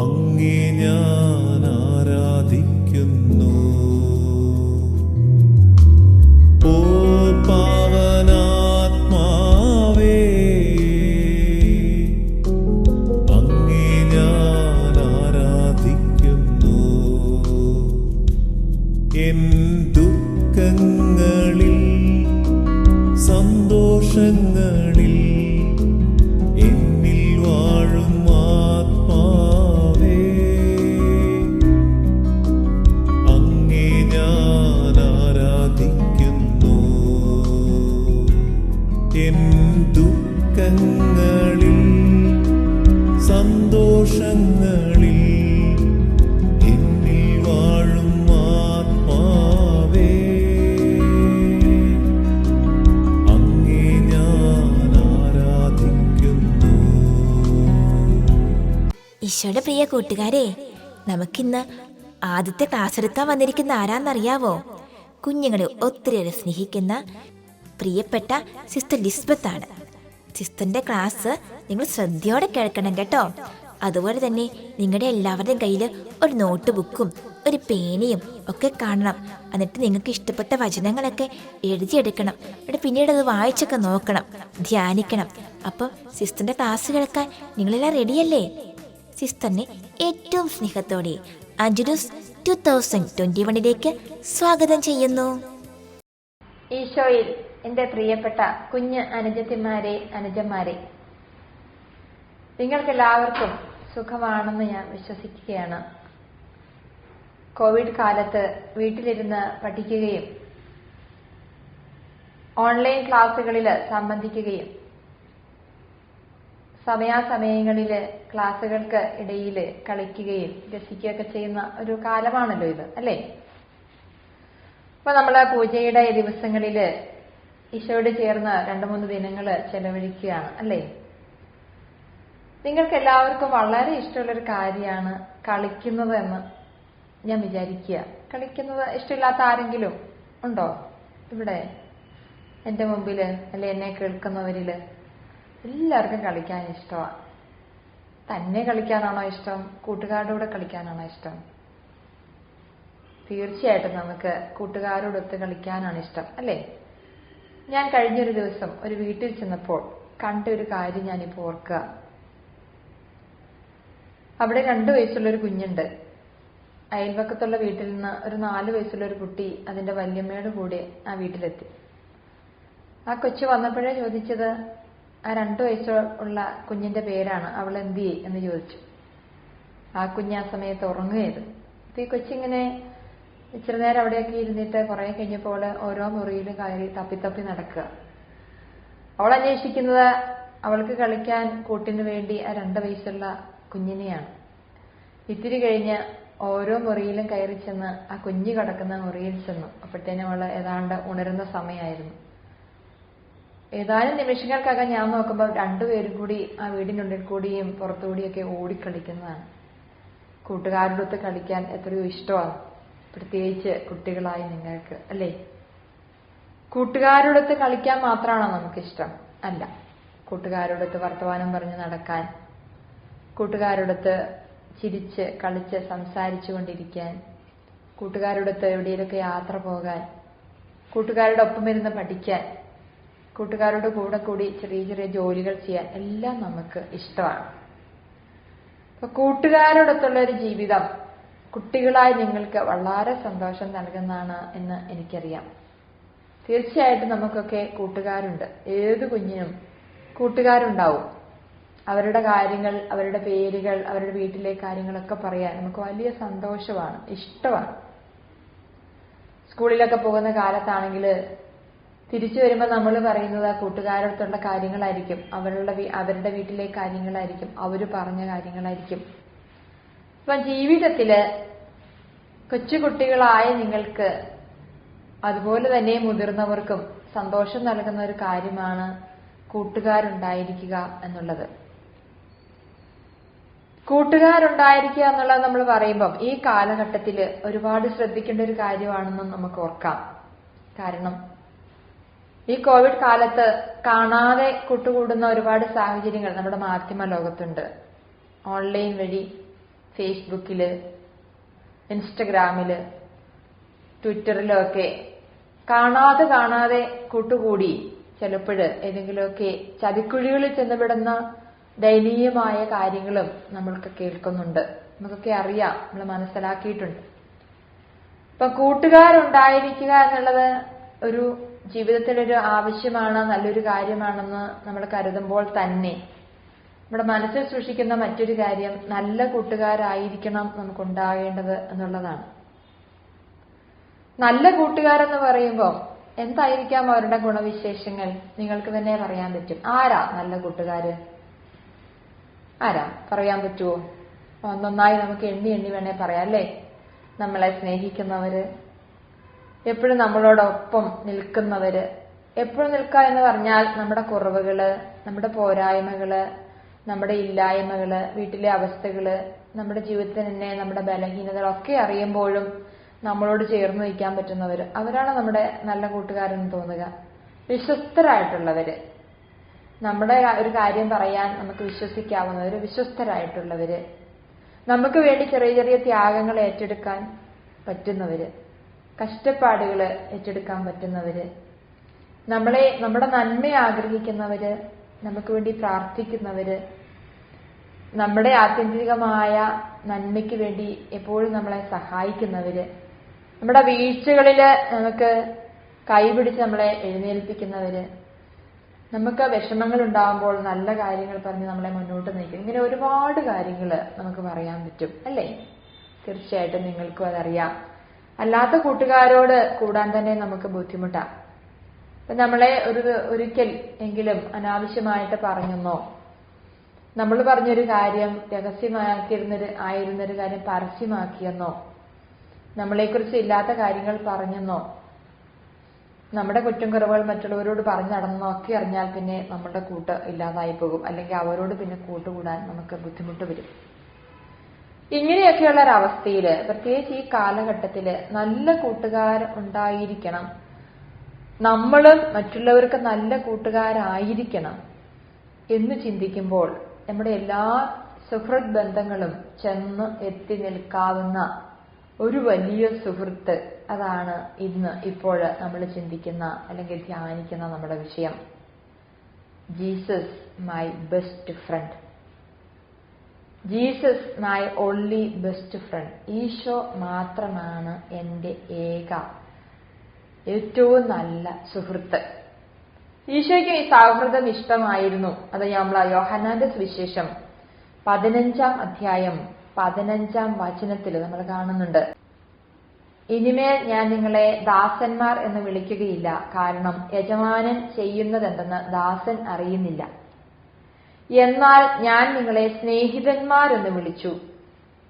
അങ്ങേ ഞാൻ ആരാധിക്കുന്നു. ഓ പാവനാത്മാവേ, അങ്ങേ ഞാൻ ആരാധിക്കുന്നു. എൻ ദുഃഖങ്ങളിൽ സന്തോഷങ്ങളിൽ എന്നിൽ വാഴും ആത്മാവേ, അങ്ങേ ഞാൻ ആരാധിക്കുന്നു. എൻ ദുഃഖങ്ങളിൽ സന്തോഷങ്ങളിൽ എന്നിൽ വാഴും ആത്മാവേ, ഈശോയുടെ പ്രിയ കൂട്ടുകാരെ, നമുക്കിന്ന് ആദ്യത്തെ ക്ലാസ് എടുക്കാൻ വന്നിരിക്കുന്ന ആരാന്നറിയാവോ? കുഞ്ഞുങ്ങളെ ഒത്തിരിയേറെ സ്നേഹിക്കുന്ന പ്രിയപ്പെട്ട സിസ്റ്റർ ലിസ്ബത്താണ്. സിസ്റ്ററിൻ്റെ ക്ലാസ് നിങ്ങൾ ശ്രദ്ധയോടെ കേൾക്കണം കേട്ടോ. അതുപോലെ തന്നെ നിങ്ങളുടെ എല്ലാവരുടെയും കയ്യിൽ ഒരു നോട്ട് ബുക്കും ഒരു പേനയും ഒക്കെ കാണണം. എന്നിട്ട് നിങ്ങൾക്ക് ഇഷ്ടപ്പെട്ട വചനങ്ങളൊക്കെ എഴുതിയെടുക്കണം. എന്നിട്ട് പിന്നീട് അത് വായിച്ചൊക്കെ നോക്കണം, ധ്യാനിക്കണം. അപ്പം സിസ്റ്ററിൻ്റെ ക്ലാസ് കേൾക്കാൻ നിങ്ങളെല്ലാം റെഡിയല്ലേ? സിസ്റ്ററിനെ ഏറ്റവും സ്നേഹത്തോടെ അഞ്ജുലൂസ് 2021 സ്വാഗതം ചെയ്യുന്നു. ഈശോയിൽ എൻ്റെ പ്രിയപ്പെട്ട കുഞ്ഞ് അനുജത്തിമാരെ, അനുജന്മാരെ, നിങ്ങൾക്കെല്ലാവർക്കും സുഖമാണെന്ന് ഞാൻ വിശ്വസിക്കുകയാണ്. കോവിഡ് കാലത്ത് വീട്ടിലിരുന്ന് പഠിക്കുകയും ഓൺലൈൻ ക്ലാസ്സുകളിൽ സംബന്ധിക്കുകയും സമയാസമയങ്ങളിൽ ക്ലാസ്സുകൾക്ക് ഇടയിൽ കളിക്കുകയും രസിക്കുകയൊക്കെ ചെയ്യുന്ന ഒരു കാലമാണല്ലോ ഇത്, അല്ലേ? അപ്പൊ നമ്മൾ പൂജയുടെ ദിവസങ്ങളിൽ ഈശോയോട് ചേർന്ന് 2-3 ദിനങ്ങൾ ചെലവഴിക്കുകയാണ്, അല്ലേ? നിങ്ങൾക്ക് എല്ലാവർക്കും വളരെ ഇഷ്ടമുള്ളൊരു കാര്യമാണ് കളിക്കുന്നത് എന്ന് ഞാൻ വിചാരിക്കുക. കളിക്കുന്നത് ഇഷ്ടമില്ലാത്ത ആരെങ്കിലും ഉണ്ടോ ഇവിടെ? എൻ്റെ മുമ്പിൽ അല്ലെ എന്നെ കേൾക്കുന്നവരിൽ എല്ലാവർക്കും കളിക്കാൻ ഇഷ്ടമാണ്. തന്നെ കളിക്കാനാണോ ഇഷ്ടം? കൂട്ടുകാരുടെ കൂടെ കളിക്കാനാണോ ഇഷ്ടം? തീർച്ചയായിട്ടും നമുക്ക് കൂട്ടുകാരോടൊത്ത് കളിക്കാനാണ് ഇഷ്ടം, അല്ലേ? ഞാൻ കഴിഞ്ഞൊരു ദിവസം ഒരു വീട്ടിൽ ചെന്നപ്പോൾ കണ്ട ഒരു കാര്യം ഞാനിപ്പോൾ ഓർക്കുക. അവിടെ 2 വയസ്സുള്ളൊരു കുഞ്ഞുണ്ട്. അയൽവക്കത്തുള്ള വീട്ടിൽ നിന്ന് ഒരു 4 വയസ്സുള്ളൊരു കുട്ടി അതിൻ്റെ വല്യമ്മയുടെ കൂടെ ആ വീട്ടിലെത്തി. ആ കൊച്ചു വന്നപ്പോഴേ ചോദിച്ചത് ആ 2 വയസ്സുള്ള കുഞ്ഞിന്റെ പേരാണ്. അവൾ എന്തിയെ എന്ന് ചോദിച്ചു. ആ കുഞ്ഞ് ആ സമയത്ത് ഉറങ്ങുകയത്. അപ്പൊ ഈ കൊച്ചിങ്ങനെ ഇച്ചിരി നേരം അവിടെയൊക്കെ ഇരുന്നിട്ട് കുറെ കഴിഞ്ഞപ്പോൾ ഓരോ മുറിയിലും കയറി തപ്പി നടക്കുക. അവൾ അന്വേഷിക്കുന്നത് അവൾക്ക് കളിക്കാൻ കൂട്ടിന് വേണ്ടി ആ 2 വയസ്സുള്ള കുഞ്ഞിനെയാണ്. ഇത്തിരി കഴിഞ്ഞ് ഓരോ മുറിയിലും കയറി ചെന്ന് ആ കുഞ്ഞ് കിടക്കുന്ന മുറിയിൽ ചെന്നു. അപ്പോഴത്തേനും അവൾ ഏതാണ്ട് ഉണരുന്ന സമയമായിരുന്നു. ഏതാനും നിമിഷങ്ങൾക്കകം ഞാൻ നോക്കുമ്പോൾ 2 പേരും കൂടി ആ വീടിനുള്ളിൽ കൂടിയും പുറത്തുകൂടിയൊക്കെ ഓടിക്കളിക്കുന്നതാണ്. കൂട്ടുകാരോടൊത്ത് കളിക്കാൻ എത്രയോ ഇഷ്ടമാണ്, പ്രത്യേകിച്ച് കുട്ടികളായി നിങ്ങൾക്ക്, അല്ലേ? കൂട്ടുകാരോടൊത്ത് കളിക്കാൻ മാത്രമാണോ നമുക്കിഷ്ടം? അല്ല. കൂട്ടുകാരോടൊത്ത് വർത്തമാനം പറഞ്ഞ് നടക്കാൻ, കൂട്ടുകാരോടൊത്ത് ചിരിച്ച് കളിച്ച് സംസാരിച്ചു കൊണ്ടിരിക്കാൻ, കൂട്ടുകാരോടൊത്ത് എവിടെയെങ്കിലൊക്കെ യാത്ര പോകാൻ, കൂട്ടുകാരുടെ ഒപ്പം ഇരുന്ന് പഠിക്കാൻ, കൂട്ടുകാരുടെ കൂടെ കൂടി ചെറിയ ചെറിയ ജോലികൾ ചെയ്യാൻ എല്ലാം നമുക്ക് ഇഷ്ടമാണ്. അപ്പൊ കൂട്ടുകാരോടൊത്തുള്ള ഒരു ജീവിതം കുട്ടികളായി നിങ്ങൾക്ക് വളരെ സന്തോഷം നൽകുന്നതാണ് എന്ന് എനിക്കറിയാം. തീർച്ചയായിട്ടും നമുക്കൊക്കെ കൂട്ടുകാരുണ്ട്. ഏത് കുഞ്ഞിനും കൂട്ടുകാരുണ്ടാവും. അവരുടെ കാര്യങ്ങൾ, അവരുടെ പേരുകൾ, അവരുടെ വീട്ടിലെ കാര്യങ്ങളൊക്കെ പറയാൻ നമുക്ക് വലിയ സന്തോഷമാണ്, ഇഷ്ടമാണ്. സ്കൂളിലൊക്കെ പോകുന്ന കാലത്താണെങ്കിൽ തിരിച്ചു വരുമ്പോൾ നമ്മൾ പറയുന്നത് കൂട്ടുകാരോടത്തുള്ള കാര്യങ്ങളായിരിക്കും, അവരുടെ വീട്ടിലെ കാര്യങ്ങളായിരിക്കും, അവർ പറഞ്ഞ കാര്യങ്ങളായിരിക്കും. അപ്പം ജീവിതത്തില് കൊച്ചുകുട്ടികളായ നിങ്ങൾക്ക് അതുപോലെ തന്നെ മുതിർന്നവർക്കും സന്തോഷം നൽകുന്ന ഒരു കാര്യമാണ് കൂട്ടുകാരുണ്ടായിരിക്കുക എന്നുള്ളത്. കൂട്ടുകാരുണ്ടായിരിക്കുക എന്നുള്ളത് നമ്മൾ പറയുമ്പം ഈ കാലഘട്ടത്തിൽ ഒരുപാട് ശ്രദ്ധിക്കേണ്ട ഒരു കാര്യമാണെന്നും നമുക്ക് ഓർക്കാം. കാരണം ഈ കോവിഡ് കാലത്ത് കാണാതെ കൂട്ടുകൂടുന്ന ഒരുപാട് സാഹചര്യങ്ങൾ നമ്മുടെ മാധ്യമ ലോകത്തുണ്ട്. ഓൺലൈൻ വഴി ഫേസ്ബുക്കില്, ഇൻസ്റ്റഗ്രാമില്, ട്വിറ്ററിലൊക്കെ കാണാതെ കൂട്ടുകൂടി ചിലപ്പോൾ ഏതെങ്കിലുമൊക്കെ ചതിക്കുഴികളിൽ ചെന്നുപെടുന്ന ദയനീയമായ കാര്യങ്ങളും നമ്മൾക്ക് കേൾക്കുന്നുണ്ട്. നമുക്കൊക്കെ അറിയാം, നമ്മൾ മനസ്സിലാക്കിയിട്ടുണ്ട്. ഇപ്പൊ കൂട്ടുകാരുണ്ടായിരിക്കുക എന്നുള്ളത് ഒരു ജീവിതത്തിലൊരു ആവശ്യമാണ്, നല്ലൊരു കാര്യമാണെന്ന് നമ്മൾ കരുതുമ്പോൾ തന്നെ നമ്മുടെ മനസ്സിൽ സൂക്ഷിക്കുന്ന മറ്റൊരു കാര്യം നല്ല കൂട്ടുകാരായിരിക്കണം നമുക്കുണ്ടാകേണ്ടത് എന്നുള്ളതാണ്. നല്ല കൂട്ടുകാരെന്ന് പറയുമ്പോൾ എന്തായിരിക്കാം അവരുടെ ഗുണവിശേഷങ്ങൾ? നിങ്ങൾക്ക് തന്നെ പറയാൻ പറ്റും. ആരാ നല്ല കൂട്ടുകാര്? ആരാ പറയാൻ പറ്റുമോ? ഒന്നൊന്നായി നമുക്ക് എണ്ണി വേണേ പറയാം അല്ലേ? നമ്മളെ സ്നേഹിക്കുന്നവര്, എപ്പോഴും നമ്മളോടൊപ്പം നിൽക്കുന്നവര്. എപ്പോഴും നിൽക്കുക എന്ന് പറഞ്ഞാൽ നമ്മുടെ കുറവുകള്, നമ്മുടെ പോരായ്മകള്, നമ്മുടെ ഇല്ലായ്മകള്, വീട്ടിലെ അവസ്ഥകള്, നമ്മുടെ ജീവിതത്തിൽ തന്നെ നമ്മുടെ ബലഹീനതകളൊക്കെ അറിയുമ്പോഴും നമ്മളോട് ചേർന്ന് നിൽക്കാൻ പറ്റുന്നവര്, അവരാണ് നമ്മുടെ നല്ല കൂട്ടുകാരെന്ന് തോന്നുക. വിശ്വസ്തരായിട്ടുള്ളവര്, നമ്മുടെ ഒരു കാര്യം പറയാൻ നമുക്ക് വിശ്വസിക്കാവുന്നവര്, വിശ്വസ്തരായിട്ടുള്ളവര്, നമുക്ക് വേണ്ടി ചെറിയ ചെറിയ ത്യാഗങ്ങൾ ഏറ്റെടുക്കാൻ പറ്റുന്നവര്, കഷ്ടപ്പാടുകൾ ഏറ്റെടുക്കാൻ പറ്റുന്നവര്, നമ്മുടെ നന്മ ആഗ്രഹിക്കുന്നവര്, നമുക്ക് വേണ്ടി പ്രാർത്ഥിക്കുന്നവര്, നമ്മുടെ ആത്യന്തികമായ നന്മയ്ക്ക് വേണ്ടി എപ്പോഴും നമ്മളെ സഹായിക്കുന്നവര്, നമ്മുടെ വീഴ്ചകളില് നമുക്ക് കൈപിടിച്ച് നമ്മളെ എഴുന്നേൽപ്പിക്കുന്നവര്, നമുക്ക് വിഷമങ്ങൾ ഉണ്ടാകുമ്പോൾ നല്ല കാര്യങ്ങൾ പറഞ്ഞ് നമ്മളെ മുന്നോട്ട് നയിക്കും. ഇങ്ങനെ ഒരുപാട് കാര്യങ്ങൾ നമുക്ക് പറയാൻ പറ്റും അല്ലേ? തീർച്ചയായിട്ടും നിങ്ങൾക്കും അതറിയാം. അല്ലാത്ത കൂട്ടുകാരോട് കൂടാൻ തന്നെ നമുക്ക് ബുദ്ധിമുട്ടാണ്. അപ്പൊ നമ്മളെ ഒരിക്കൽ എങ്കിലും അനാവശ്യമായിട്ട് പറഞ്ഞെന്നോ, നമ്മൾ പറഞ്ഞൊരു കാര്യം ആയിരുന്നൊരു കാര്യം പരസ്യമാക്കിയെന്നോ, നമ്മളെക്കുറിച്ച് ഇല്ലാത്ത കാര്യങ്ങൾ പറഞ്ഞെന്നോ, നമ്മുടെ കുറ്റം കുറവുകൾ മറ്റുള്ളവരോട് പറഞ്ഞു നടന്നോ ഒക്കെ അറിഞ്ഞാൽ പിന്നെ നമ്മുടെ കൂട്ട് ഇല്ലാതായി പോകും. അല്ലെങ്കിൽ അവരോട് പിന്നെ കൂട്ടുകൂടാൻ നമുക്ക് ബുദ്ധിമുട്ട് വരും. ഇങ്ങനെയൊക്കെയുള്ള ഒരവസ്ഥയില്, പ്രത്യേകിച്ച് ഈ കാലഘട്ടത്തില് നല്ല കൂട്ടുകാർ ഉണ്ടായിരിക്കണം. നമ്മളും മറ്റുള്ളവർക്ക് നല്ല കൂട്ടുകാരായിരിക്കണം എന്ന് ചിന്തിക്കുമ്പോൾ നമ്മുടെ എല്ലാ സുഹൃത്ത് ബന്ധങ്ങളും ചെന്ന് എത്തി നിൽക്കാവുന്ന ഒരു വലിയ സുഹൃത്ത്, അതാണ് ഇപ്പോൾ നമ്മൾ ചിന്തിക്കുന്ന അല്ലെങ്കിൽ ധ്യാനിക്കുന്ന നമ്മുടെ വിഷയം. Jesus my best friend, Jesus my only best friend. Isho മാത്രമാണ് എൻ്റെ ഏറ്റവും നല്ല സുഹൃത്ത്. ഈശോയ്ക്ക് ഈ സൗഹൃദം ഇഷ്ടമായിരുന്നു. അത് നമ്മൾ യോഹന്നാന്റെ സുവിശേഷം 15-ാം അധ്യായം 15-ാം വചനത്തിൽ നമ്മൾ കാണുന്നുണ്ട്. ഇനിമേൽ ഞാൻ നിങ്ങളെ ദാസന്മാർ എന്ന് വിളിക്കുകയില്ല, കാരണം യജമാനൻ ചെയ്യുന്നതെന്തെന്ന് ദാസൻ അറിയുന്നില്ല. എന്നാൽ ഞാൻ നിങ്ങളെ സ്നേഹിതന്മാരെന്ന് വിളിച്ചു.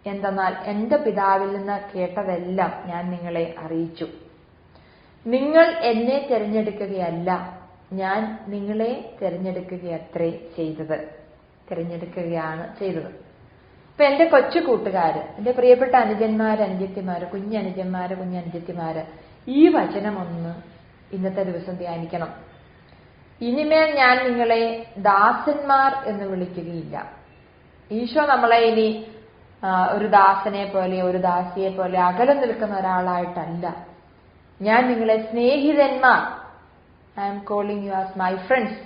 എന്തെന്നാൽ എന്റെ പിതാവിൽ നിന്ന് കേട്ടതെല്ലാം ഞാൻ നിങ്ങളെ അറിയിച്ചു. നിങ്ങൾ എന്നെ തിരഞ്ഞെടുക്കുകയല്ല, ഞാൻ നിങ്ങളെ തിരഞ്ഞെടുക്കുകയാണ് ചെയ്തത്. ഇപ്പൊ എന്റെ കൊച്ചു കൂട്ടുകാര്, എന്റെ പ്രിയപ്പെട്ട അനുജന്മാര്, അനുജത്തിമാര്, കുഞ്ഞനുജന്മാര്, ഈ വചനമൊന്ന് ഇന്നത്തെ ദിവസം ധ്യാനിക്കണം. ഇനിമേൽ ഞാൻ നിങ്ങളെ ദാസന്മാർ എന്ന് വിളിക്കുകയില്ല. ഈശോ നമ്മളെ ഇനി ഒരു ദാസനെ പോലെ ഒരു ദാസിയെ പോലെ അകലെ നിൽക്കുന്ന ഒരാളായിട്ടല്ല, ഞാൻ നിങ്ങളെ സ്നേഹിതന്മാർ, I am calling you as my friends,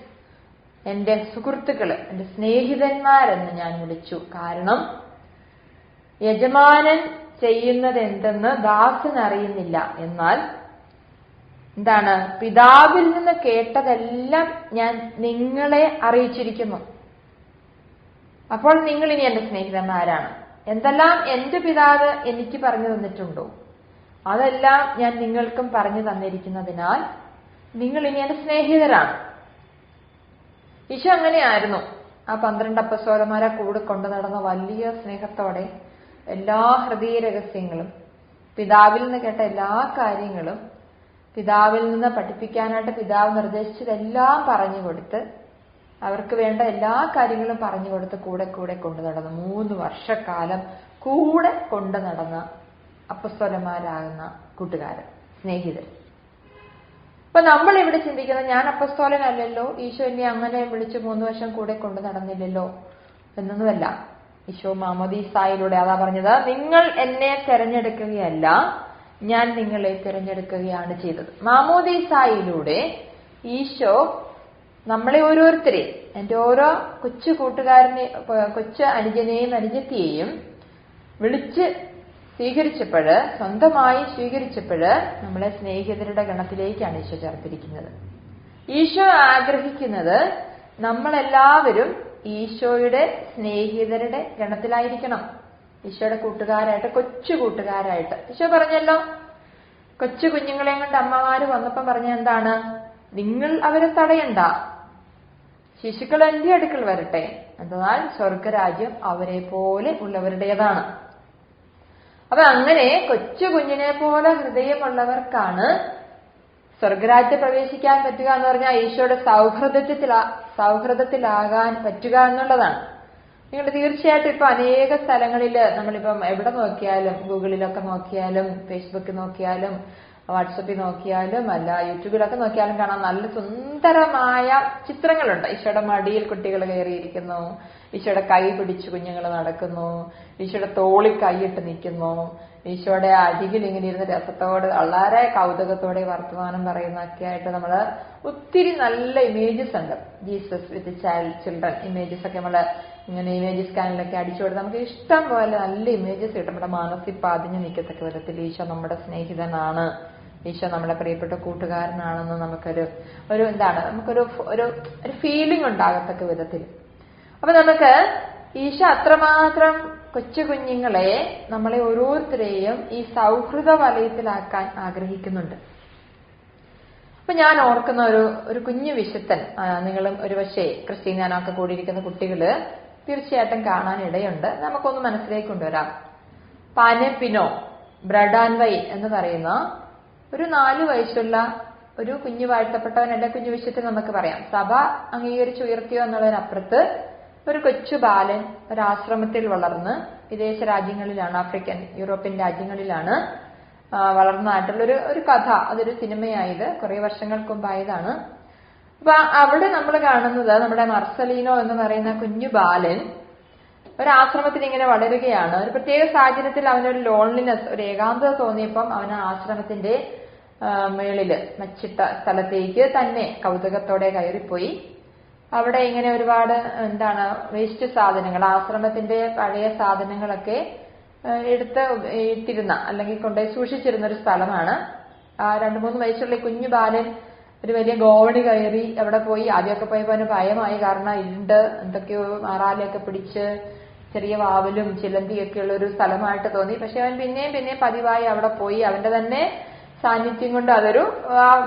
എന്റെ സുഹൃത്തുക്കള്, എന്റെ സ്നേഹിതന്മാരെന്ന് ഞാൻ വിളിച്ചു. കാരണം യജമാനൻ ചെയ്യുന്നത് എന്തെന്ന് ദാസൻ അറിയുന്നില്ല. എന്നാൽ എന്താണ്? പിതാവിൽ നിന്ന് കേട്ടതെല്ലാം ഞാൻ നിങ്ങളെ അറിയിച്ചിരിക്കുന്നു. അപ്പോൾ നിങ്ങൾ ഇനി എന്റെ സ്നേഹിതന്മാരാണ്. എന്തെല്ലാം എന്റെ പിതാവ് എനിക്ക് പറഞ്ഞു തന്നിട്ടുണ്ടോ അതെല്ലാം ഞാൻ നിങ്ങൾക്കും പറഞ്ഞു തന്നിരിക്കുന്നതിനാൽ നിങ്ങൾ ഇനി എന്റെ സ്നേഹിതരാണ്. ഈശോ അങ്ങനെയായിരുന്നു. ആ 12 അപ്പസ്തോലന്മാരെ കൂടെ കൊണ്ടു നടന്ന വലിയ സ്നേഹത്തോടെ എല്ലാ ഹൃദയ രഹസ്യങ്ങളും, പിതാവിൽ നിന്ന് കേട്ട എല്ലാ കാര്യങ്ങളും, പിതാവിൽ നിന്ന് പഠിപ്പിക്കാനായിട്ട് പിതാവ് നിർദ്ദേശിച്ചതെല്ലാം പറഞ്ഞു കൊടുത്ത് അവർക്ക് വേണ്ട എല്ലാ കാര്യങ്ങളും പറഞ്ഞു കൊടുത്ത് കൂടെ കൂടെ കൊണ്ടു നടന്നു. 3 വർഷക്കാലം കൂടെ കൊണ്ടു നടന്ന അപ്പസ്തോലന്മാരാകുന്ന കൂട്ടുകാരൻ, സ്നേഹിതർ. അപ്പൊ നമ്മൾ ഇവിടെ ചിന്തിക്കുന്നത്, ഞാൻ അപ്പസ്തോലനല്ലല്ലോ, ഈശോ എന്നെ അങ്ങനെ വിളിച്ച് 3 വർഷം കൂടെ കൊണ്ടു നടന്നില്ലല്ലോ എന്നൊന്നുമല്ല. ഈശോ മാമോദീസായിലൂടെ അതാ പറഞ്ഞത്, നിങ്ങൾ എന്നെ തെരഞ്ഞെടുക്കുകയല്ല, ഞാൻ നിങ്ങളെ തിരഞ്ഞെടുക്കുകയാണ് ചെയ്തത്. മാമോദീസായിലൂടെ ഈശോ നമ്മളെ ഓരോരുത്തരെയും, എന്റെ ഓരോ കൊച്ചു കൂട്ടുകാരനെ, കൊച്ചു അനുജനെയും അനുജത്തിയെയും വിളിച്ച് സ്വീകരിച്ചപ്പോഴ്, സ്വന്തമായി സ്വീകരിച്ചപ്പോഴ് നമ്മളെ സ്നേഹിതരുടെ ഗണത്തിലേക്കാണ് ഈശോ ചേർത്തിരിക്കുന്നത്. ഈശോ ആഗ്രഹിക്കുന്നത് നമ്മളെല്ലാവരും ഈശോയുടെ സ്നേഹിതരുടെ ഗണത്തിലായിരിക്കണം, ഈശോയുടെ കൂട്ടുകാരായിട്ട്, കൊച്ചു കൂട്ടുകാരായിട്ട്. ഈശോ പറഞ്ഞല്ലോ, കൊച്ചു കുഞ്ഞുങ്ങളെയും കൊണ്ട് അമ്മമാര് വന്നപ്പം പറഞ്ഞ എന്താണ്? നിങ്ങൾ അവരെ തടയണ്ട, ശിശുക്കൾ എന്റെ അടുക്കൽ വരട്ടെ, എന്നാൽ സ്വർഗരാജ്യം അവരെ പോലെ ഉള്ളവരുടേതാണ്. അപ്പൊ അങ്ങനെ കൊച്ചു കുഞ്ഞിനെ പോലെ ഹൃദയമുള്ളവർക്കാണ് സ്വർഗരാജ്യം പ്രവേശിക്കാൻ പറ്റുക എന്ന് പറഞ്ഞാൽ ഈശോയുടെ സൗഹൃദത്തിലാകാൻ പറ്റുക എന്നുള്ളതാണ്. നിങ്ങൾ തീർച്ചയായിട്ടും ഇപ്പൊ അനേക സ്ഥലങ്ങളിൽ, നമ്മളിപ്പം എവിടെ നോക്കിയാലും, ഗൂഗിളിലൊക്കെ നോക്കിയാലും, ഫേസ്ബുക്കിൽ നോക്കിയാലും, വാട്സപ്പിൽ നോക്കിയാലും, അല്ല യൂട്യൂബിലൊക്കെ നോക്കിയാലും കാണാം, നല്ല സുന്ദരമായ ചിത്രങ്ങളുണ്ട്. ഈശോയുടെ മടിയിൽ കുട്ടികൾ കയറിയിരിക്കുന്നു, ഈശോയുടെ കൈ പിടിച്ച് കുഞ്ഞുങ്ങൾ നടക്കുന്നു, ഈശോയുടെ തോളിൽ കൈയിട്ട് നിൽക്കുന്നു, ഈശോയുടെ അരികിൽ ഇങ്ങനെ ഇരുന്ന് രസത്തോട് വളരെ കൗതുകത്തോടെ വർത്തമാനം പറയുന്നൊക്കെ ആയിട്ട് നമ്മള് ഒത്തിരി നല്ല ഇമേജസ് ഉണ്ട്. ജീസസ് വിത്ത് ചിൽഡ്രൻ ഇമേജസ് ഒക്കെ നമ്മള് ഇങ്ങനെ ഇമേജ് സ്കാനിലൊക്കെ അടിച്ചു കൊടുത്ത് നമുക്ക് ഇഷ്ടം പോലെ നല്ല ഇമേജസ് കിട്ടും. നമ്മുടെ മനസ്സിൽ പതിഞ്ഞു നിൽക്കത്തക്ക വിധത്തിൽ ഈശോ നമ്മുടെ സ്നേഹിതനാണ്, ഈശോ നമ്മുടെ പ്രിയപ്പെട്ട കൂട്ടുകാരനാണെന്ന് നമുക്കൊരു നമുക്കൊരു ഫീലിംഗ് ഉണ്ടാകത്തക്ക വിധത്തിൽ. അപ്പൊ നമുക്ക് ഈശോ അത്രമാത്രം കൊച്ചു കുഞ്ഞുങ്ങളെ, നമ്മളെ ഓരോരുത്തരെയും ഈ സൗഹൃദ വലയത്തിലാക്കാൻ ആഗ്രഹിക്കുന്നുണ്ട്. അപ്പൊ ഞാൻ ഓർക്കുന്ന ഒരു കുഞ്ഞു വിശുദ്ധൻ, നിങ്ങളും ഒരുപക്ഷെ ക്രിസ്ത്യാനൊക്കെ കൂടിയിരിക്കുന്ന കുട്ടികള് തീർച്ചയായിട്ടും കാണാൻ ഇടയുണ്ട്, നമുക്കൊന്ന് മനസ്സിലേക്ക് കൊണ്ടുവരാം. പാനെപ്പിനോ ബ്രഡാൻവൈ എന്ന് പറയുന്ന ഒരു 4 വയസ്സുള്ള ഒരു കുഞ്ഞു വാഴ്ത്തപ്പെട്ടവൻ, എന്റെ കുഞ്ഞു വിശുദ്ധൻ നമുക്ക് പറയാം. സഭ അംഗീകരിച്ച് ഉയർത്തിയോ എന്നുള്ളതിനപ്പുറത്ത് ഒരു കൊച്ചു ബാലൻ ഒരാശ്രമത്തിൽ വളർന്ന് വിദേശ രാജ്യങ്ങളിലാണ്, ആഫ്രിക്കൻ യൂറോപ്യൻ രാജ്യങ്ങളിലാണ് വളർന്നതായിട്ടുള്ള ഒരു കഥ. അതൊരു സിനിമയായത് കുറെ വർഷങ്ങൾക്ക് മുമ്പായതാണ്. അപ്പൊ അവിടെ നമ്മൾ കാണുന്നത് നമ്മുടെ മർസലീനോ എന്ന് പറയുന്ന കുഞ്ഞു ബാലൻ ഒരാശ്രമത്തിൽ ഇങ്ങനെ വളരുകയാണ്. ഒരു പ്രത്യേക സാഹചര്യത്തിൽ അവനൊരു ലോൺലിനെസ്, ഒരു ഏകാന്തത തോന്നിയപ്പം അവൻ ആശ്രമത്തിന്റെ മേളില് മച്ചിട്ട സ്ഥലത്തേക്ക് തന്നെ കൗതുകത്തോടെ കയറിപ്പോയി. അവിടെ ഇങ്ങനെ ഒരുപാട് വേസ്റ്റ് സാധനങ്ങൾ, ആശ്രമത്തിന്റെ പഴയ സാധനങ്ങളൊക്കെ എടുത്ത് ഇട്ടിരുന്ന അല്ലെങ്കിൽ കൊണ്ടുപോയി സൂക്ഷിച്ചിരുന്ന ഒരു സ്ഥലമാണ്. 2-3 വയസ്സുള്ള കുഞ്ഞു ബാലൻ ഒരു വലിയ ഗോവണി കയറി അവിടെ പോയി. ആദ്യമൊക്കെ പോയപ്പോ അവന് ഭയമായി, കാരണം ഇരുണ്ട്, എന്തൊക്കെയോ മാറാലയൊക്കെ പിടിച്ച് ചെറിയ വാവലും ചിലന്തിയൊക്കെ ഉള്ള ഒരു സ്ഥലമായിട്ട് തോന്നി. പക്ഷെ അവൻ പിന്നെയും പതിവായി അവിടെ പോയി. അവന്റെ തന്നെ സാന്നിധ്യം കൊണ്ട് അതൊരു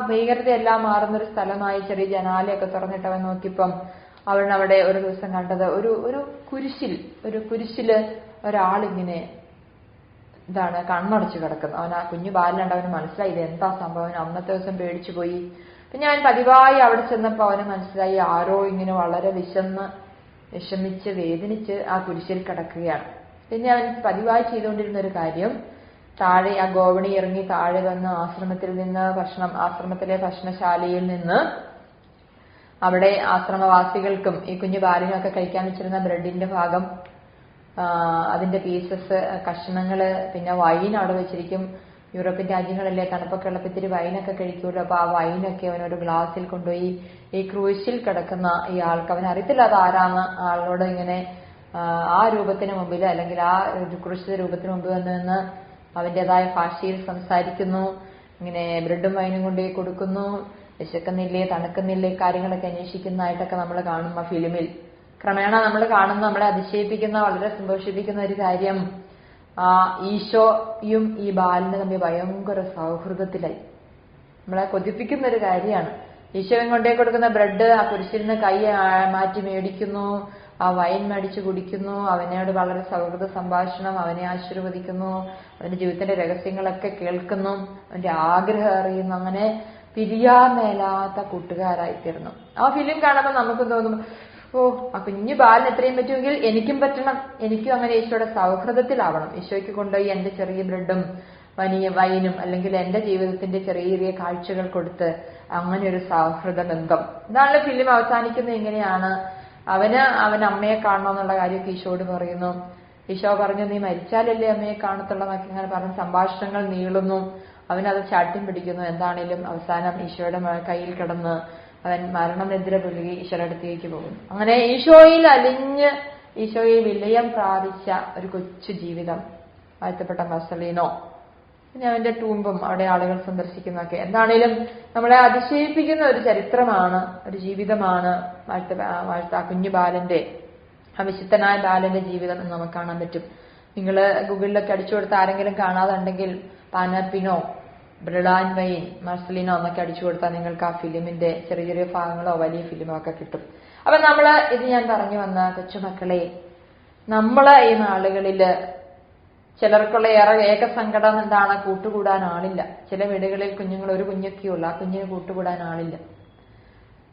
ഭീകരതയെല്ലാം മാറുന്നൊരു സ്ഥലമായി. ചെറിയ ജനാലയൊക്കെ തുറന്നിട്ട് അവൻ നോക്കിയപ്പം അവൻ അവിടെ ഒരു ദിവസം കണ്ടത് ഒരു കുരിശില് ഒരാളിങ്ങനെ കണ്ണടച്ചു കിടക്കുന്നു. അവൻ ആ കുഞ്ഞു ബാലനുണ്ട്. അവന് മനസ്സിലായി ഇത് എന്താ സംഭവം. അന്നത്തെ ദിവസം പേടിച്ചു പോയി. അപ്പൊ ഞാൻ പതിവായി അവിടെ ചെന്നപ്പോ അവന് മനസ്സിലായി ആരോ ഇങ്ങനെ വളരെ വിഷമിച്ച് വേദനിച്ച് ആ കുരിശിൽ കിടക്കുകയാണ്. പിന്നെ അവൻ പതിവായി ചെയ്തുകൊണ്ടിരുന്ന ഒരു കാര്യം, താഴെ ആ ഗോവണി ഇറങ്ങി താഴെ വന്ന് ആശ്രമത്തിലെ ഭക്ഷണശാലയിൽ നിന്ന് അവിടെ ആശ്രമവാസികൾക്കും ഈ കുഞ്ഞു ബാലിനും ഒക്കെ കഴിക്കാൻ വെച്ചിരുന്ന ബ്രെഡിന്റെ ഭാഗം, അതിന്റെ പീസസ്, കഷ്ണങ്ങള്, പിന്നെ വൈൻ അവിടെ വെച്ചിരിക്കും. യൂറോപ്യൻ രാജ്യങ്ങളല്ലേ, തണുപ്പൊക്കെ ഉള്ളപ്പോൾ ഇത്തിരി വൈനൊക്കെ കഴിക്കുമല്ലോ. അപ്പൊ ആ വൈനൊക്കെ അവനൊരു ഗ്ലാസ്സിൽ കൊണ്ടുപോയി ഈ ക്രൂശിൽ കിടക്കുന്ന ഈ ആൾക്ക്, അവൻ അറിയത്തില്ല അത് ആരാന്ന്, ആളോട് ഇങ്ങനെ ആ രൂപത്തിന് മുമ്പിൽ അല്ലെങ്കിൽ ആ ക്രൂശിത രൂപത്തിന് മുമ്പ് നിന്ന് അവന്റേതായ ഭാഷയിൽ സംസാരിക്കുന്നു. ഇങ്ങനെ ബ്രെഡും വൈനും കൊണ്ടുപോയി കൊടുക്കുന്നു. വിശക്കുന്നില്ലേ, തണുക്കുന്നില്ലേ, കാര്യങ്ങളൊക്കെ അന്വേഷിക്കുന്നതായിട്ടൊക്കെ നമ്മൾ കാണും ആ ഫിലിമിൽ. ക്രമേണ നമ്മൾ കാണുന്ന, നമ്മളെ അതിശയിപ്പിക്കുന്ന, വളരെ സന്തോഷിപ്പിക്കുന്ന ഒരു കാര്യം, ഈശോയും ഈ ബാലനും തമ്മിൽ ഭയങ്കര സൗഹൃദത്തിലായി. നമ്മളെ കൊതിപ്പിക്കുന്ന ഒരു കാര്യമാണ്. ഈശോയും കൊണ്ടേ കൊടുക്കുന്ന ബ്രെഡ് ആ കുരിശിൽ കൈ മാറ്റി മേടിക്കുന്നു, ആ വൈൻ മേടിച്ചു കുടിക്കുന്നു, അവനോട് വളരെ സൗഹൃദ സംഭാഷണം, അവനെ ആശീർവദിക്കുന്നു, അവന്റെ ജീവിതത്തിന്റെ രഹസ്യങ്ങളൊക്കെ കേൾക്കുന്നു, അവന്റെ ആഗ്രഹം അറിയുന്നു. അങ്ങനെ പിരിയാൻ മേലാത്ത കൂട്ടുകാരായിത്തീർന്നു. ആ ഫിലിം കാണുമ്പോൾ നമുക്ക് തോന്നും ആ കുഞ്ഞു ബാലൻ എത്രയും പറ്റുമെങ്കിൽ എനിക്കും പറ്റണം, എനിക്കും അങ്ങനെ ഈശോയുടെ സൗഹൃദത്തിലാവണം. ഈശോയ്ക്ക് കൊണ്ടുപോയി എന്റെ ചെറിയ ബ്രെഡും വൈനും അല്ലെങ്കിൽ എന്റെ ജീവിതത്തിന്റെ ചെറിയ ചെറിയ കാഴ്ചകൾ കൊടുത്ത് അങ്ങനെ ഒരു സൗഹൃദ ബന്ധം. ഇതാണല്ലോ ഫിലിം അവസാനിക്കുന്നത്. എങ്ങനെയാണ് അവൻ അമ്മയെ കാണണമെന്നുള്ള കാര്യമൊക്കെ ഈശോയോട് പറയുന്നു. ഈശോ പറഞ്ഞു, നീ മരിച്ചാലല്ലേ അമ്മയെ കാണത്തുള്ളതൊക്കെ ഇങ്ങനെ പറഞ്ഞ് സംഭാഷണങ്ങൾ നീളുന്നു. അവനത് ചാട്ടിയും പിടിക്കുന്നു. എന്താണേലും അവസാനം ഈശോയുടെ കയ്യിൽ കിടന്ന് അവൻ മരണനിദ്ര പുലുകി ഈശോയുടെ അടുത്തേക്ക് പോകും. അങ്ങനെ ഈശോയിൽ അലിഞ്ഞ് ഈശോയിൽ വിലയം പ്രാപിച്ച ഒരു കൊച്ചു ജീവിതം വാഴ്ത്തപ്പെട്ട മർസലീനോ. പിന്നെ അവന്റെ ടൂമ്പും അവിടെ ആളുകൾ സന്ദർശിക്കുന്നതൊക്കെ എന്താണേലും നമ്മളെ അതിശയിപ്പിക്കുന്ന ഒരു ചരിത്രമാണ്, ഒരു ജീവിതമാണ് ആ കുഞ്ഞു ബാലന്റെ, ആ വിശുദ്ധനായ ബാലന്റെ ജീവിതം എന്ന് നമുക്ക് കാണാൻ പറ്റും. നിങ്ങൾ ഗൂഗിളിലൊക്കെ അടിച്ചു കൊടുത്ത് ആരെങ്കിലും കാണാതുണ്ടെങ്കിൽ പാനപ്പിനോ ബ്രിളാൻ വൈൻ മർസലിനോ എന്നൊക്കെ അടിച്ചു കൊടുത്താൽ നിങ്ങൾക്ക് ആ ഫിലിമിന്റെ ചെറിയ ചെറിയ ഭാഗങ്ങളോ വലിയ ഫിലിമോ ഒക്കെ കിട്ടും. അപ്പൊ ഇത് ഞാൻ പറഞ്ഞു വന്ന കൊച്ചുമക്കളെ, നമ്മള് ഈ നാളുകളില് ചിലർക്കുള്ള ഏക സങ്കടം എന്താണ്? കൂട്ടുകൂടാൻ ആളില്ല. ചില വീടുകളിൽ കുഞ്ഞുങ്ങൾ ഒരു കുഞ്ഞൊക്കെയുള്ളൂ, ആ കുഞ്ഞിന് കൂട്ടുകൂടാൻ ആളില്ല.